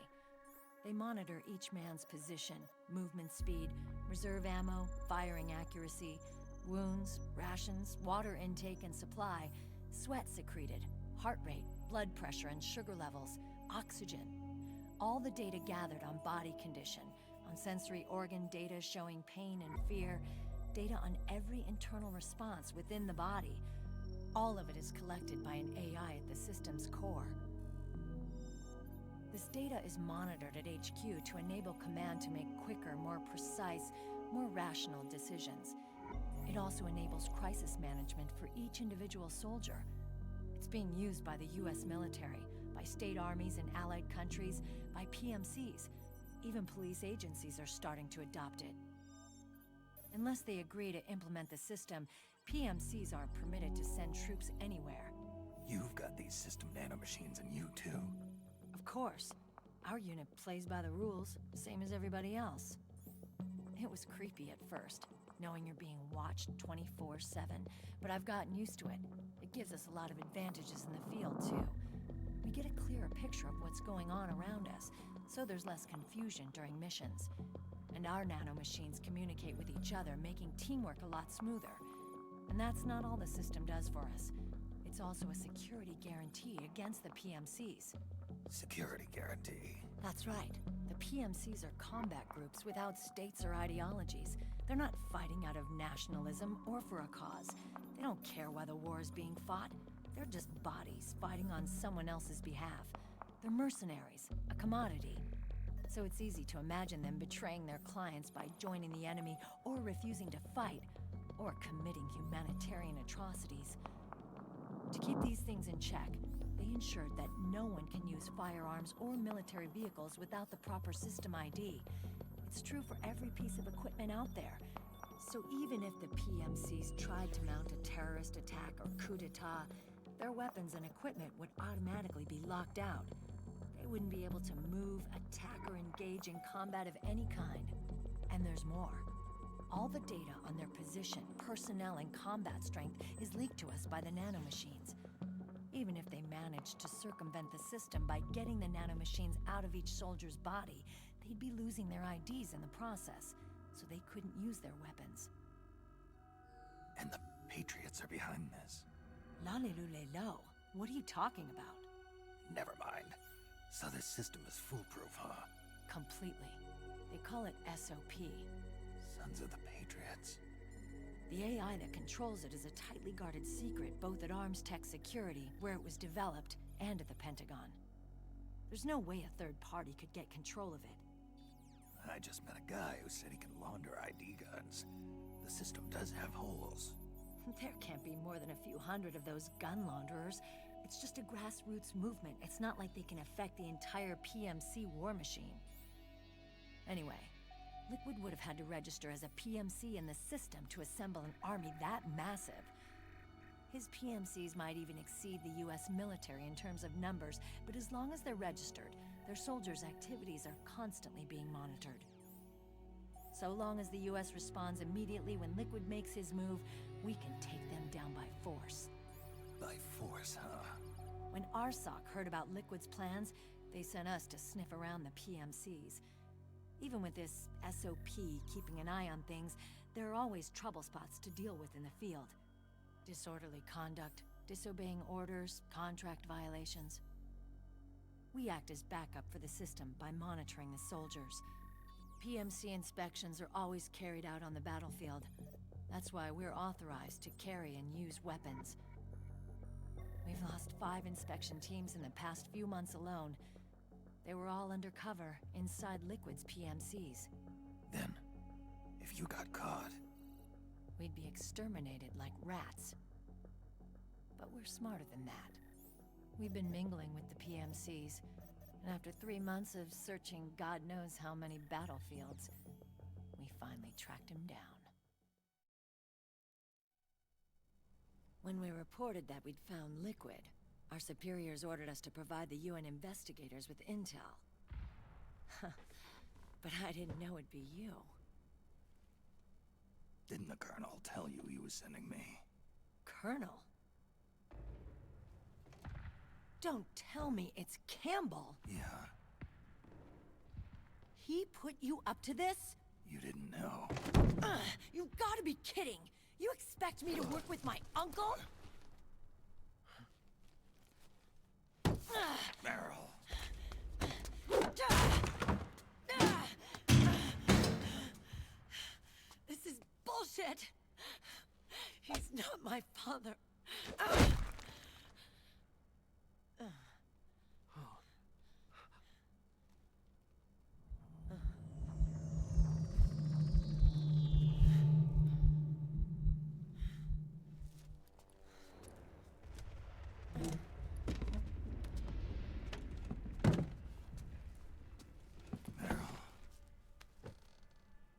They monitor each man's position, movement speed, reserve ammo, firing accuracy, wounds, rations, water intake and supply, sweat secreted, heart rate, blood pressure and sugar levels, oxygen. All the data gathered on body condition, on sensory organ data showing pain and fear, data on every internal response within the body. All of it is collected by an AI at the system's core. This data is monitored at HQ to enable command to make quicker, more precise, more rational decisions. It also enables crisis management for each individual soldier. It's being used by the US military, by state armies in allied countries, by PMCs. Even police agencies are starting to adopt it. Unless they agree to implement the system, PMCs aren't permitted to send troops anywhere. You've got these system nanomachines in you too. Of course. Our unit plays by the rules, same as everybody else. It was creepy at first, knowing you're being watched 24/7, but I've gotten used to it. It gives us a lot of advantages in the field, too. We get a clearer picture of what's going on around us, so there's less confusion during missions. And our nanomachines communicate with each other, making teamwork a lot smoother. And that's not all the system does for us. It's also a security guarantee against the PMCs. Security guarantee. That's right. The PMCs are combat groups without states or ideologies. They're not fighting out of nationalism or for a cause. They don't care why the war is being fought. They're just bodies fighting on someone else's behalf. They're mercenaries, a commodity. So it's easy to imagine them betraying their clients by joining the enemy or refusing to fight, or committing humanitarian atrocities. To keep these things in check, they ensured that no one can use firearms or military vehicles without the proper system ID. It's true for every piece of equipment out there. So even if the PMCs tried to mount a terrorist attack or coup d'etat, their weapons and equipment would automatically be locked out. They wouldn't be able to move, attack, or engage in combat of any kind. And there's more. All the data on their position, personnel, and combat strength is leaked to us by the nanomachines. Even if they managed to circumvent the system by getting the nanomachines out of each soldier's body, they'd be losing their IDs in the process, so they couldn't use their weapons. And the Patriots are behind this. Lalilulelo, what are you talking about? Never mind. So this system is foolproof, huh? Completely. They call it SOP. Sons of the Patriots. The AI that controls it is a tightly guarded secret, both at Arms Tech Security, where it was developed, and at the Pentagon. There's no way a third party could get control of it. I just met a guy who said he can launder ID guns. The system does have holes. There can't be more than a few hundred of those gun launderers. It's just a grassroots movement. It's not like they can affect the entire PMC war machine. Anyway, Liquid would have had to register as a PMC in the system to assemble an army that massive. His PMCs might even exceed the US military in terms of numbers, but as long as they're registered, their soldiers' activities are constantly being monitored. So long as the US responds immediately when Liquid makes his move, we can take them down by force. By force, huh? When RSOC heard about Liquid's plans, they sent us to sniff around the PMCs. Even with this SOP keeping an eye on things, there are always trouble spots to deal with in the field. Disorderly conduct, disobeying orders, contract violations. We act as backup for the system by monitoring the soldiers. PMC inspections are always carried out on the battlefield. That's why we're authorized to carry and use weapons. We've lost 5 inspection teams in the past few months alone. They were all undercover, inside Liquid's PMCs. Then, if you got caught... we'd be exterminated like rats. But we're smarter than that. We've been mingling with the PMCs, and after 3 months of searching God knows how many battlefields, we finally tracked him down. When we reported that we'd found Liquid, our superiors ordered us to provide the UN investigators with intel. But I didn't know it'd be you. Didn't the Colonel tell you he was sending me? Colonel? Don't tell me it's Campbell! Yeah. He put you up to this? You didn't know. You've gotta be kidding! You expect me to work with my uncle? Meryl. This is bullshit! He's not my father.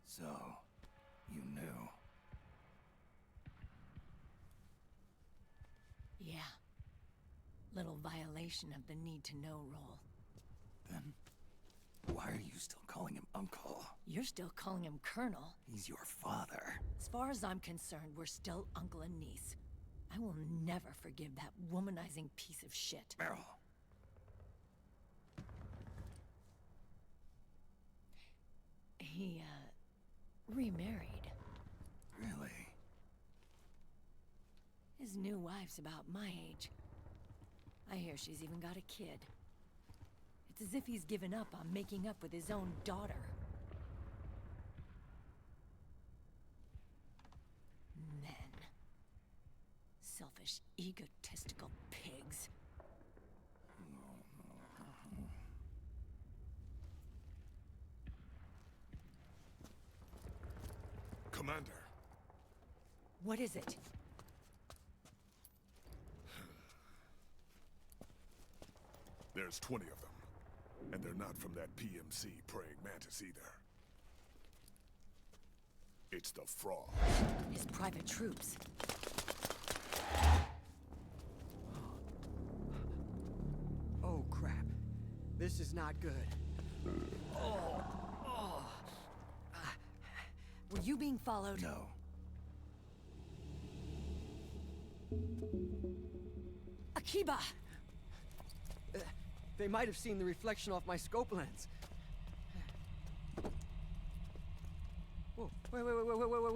So, you knew. Yeah. Little violation of the need-to-know rule. Then, why are you still calling him Uncle? You're still calling him Colonel. He's your father. As far as I'm concerned, we're still uncle and niece. I will never forgive that womanizing piece of shit. Meryl. He, remarried. Really? His new wife's about my age. I hear she's even got a kid. It's as if he's given up on making up with his own daughter. Men. Selfish, egotistical pigs. Commander. What is it? There's 20 of them. And they're not from that PMC praying mantis either. It's the Frog. His private troops. Oh, crap. This is not good. Were you being followed? No. Akiba! They might have seen the reflection off my scope lens. Whoa,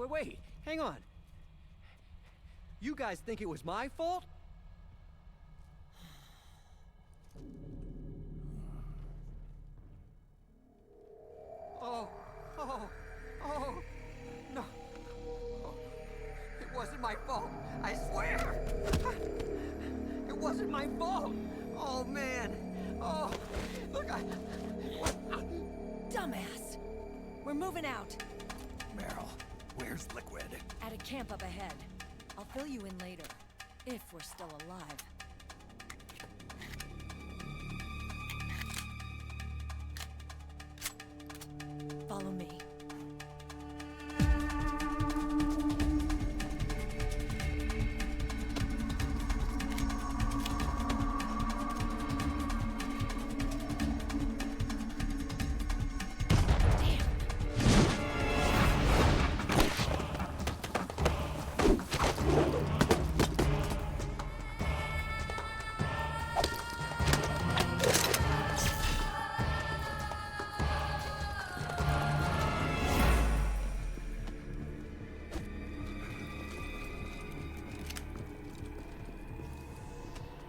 wait. Hang on. You guys think it was my fault? Oh, no. Oh, it wasn't my fault, I swear! It wasn't my fault! Oh, man! Oh, look, Dumbass! We're moving out. Meryl, where's Liquid? At a camp up ahead. I'll fill you in later, if we're still alive. Follow me.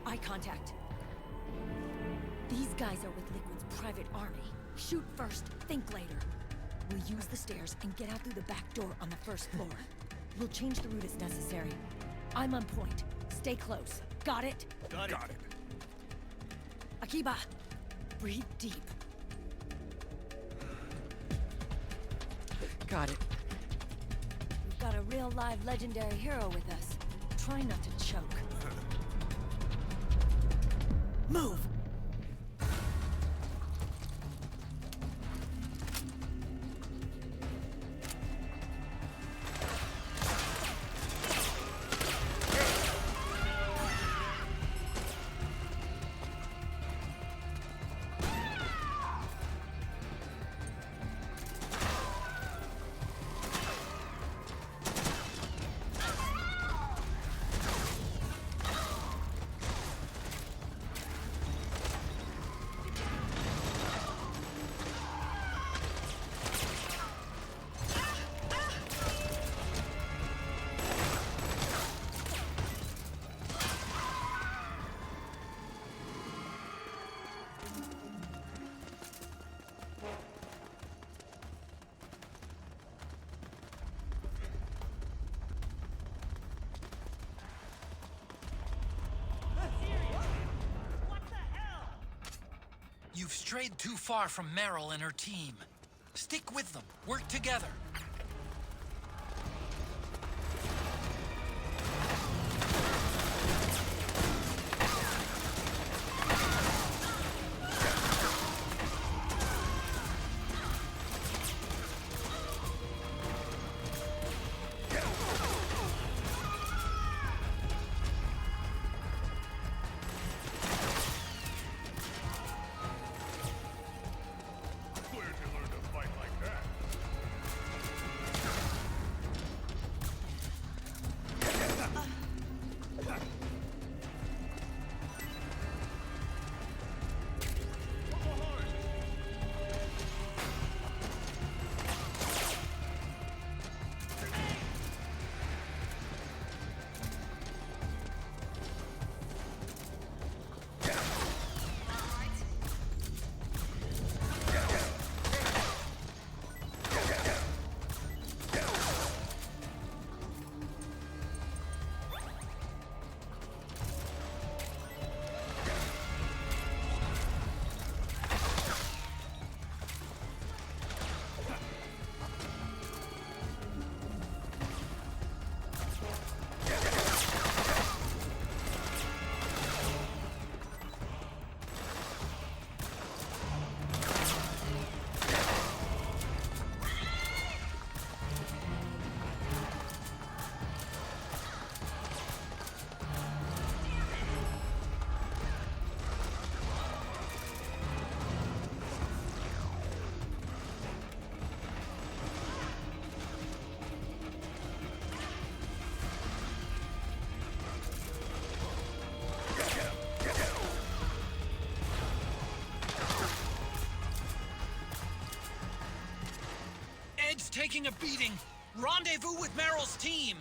Eye contact. These guys are with Liquid's private army. Shoot first, think later. We'll use the stairs and get out through the back door on the first floor. We'll change the route as necessary. I'm on point. Stay close. Got it? Got it. Akiba, breathe deep. Got it. We've got a real live legendary hero with us. Try not to choke. Move! You've strayed too far from Meryl and her team. Stick with them. Work together. Ed's taking a beating. Rendezvous with Meryl's team.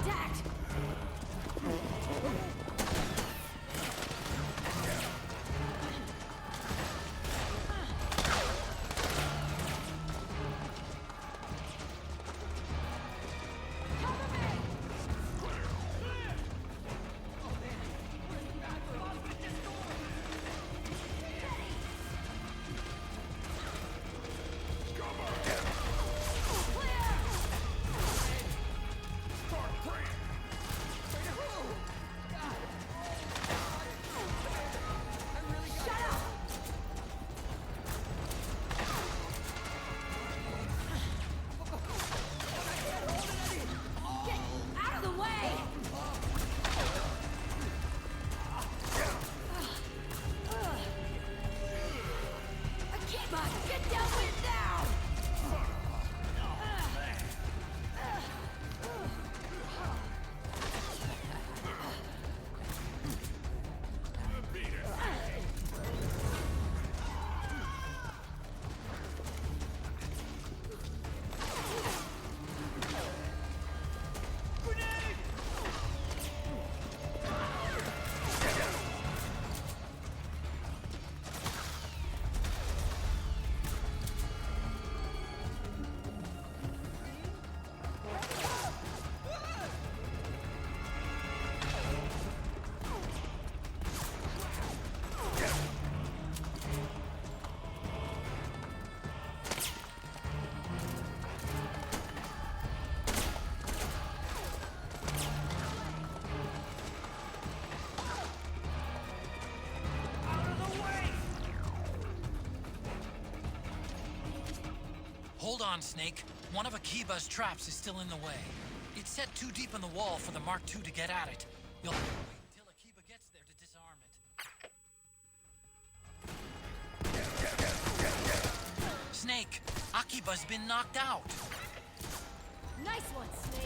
Contact! Hold on, Snake. One of Akiba's traps is still in the way. It's set too deep in the wall for the Mark II to get at it. You'll have to wait until Akiba gets there to disarm it. Snake, Akiba's been knocked out. Nice one, Snake.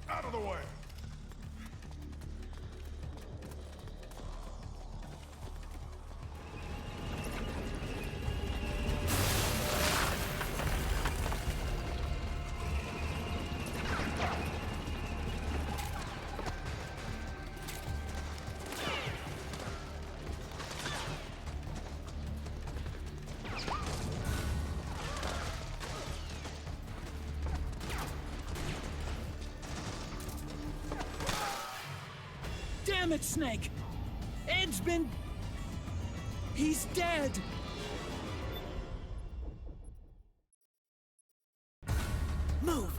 Out of the way! Damn it, Snake! Ed's been... He's dead! Move!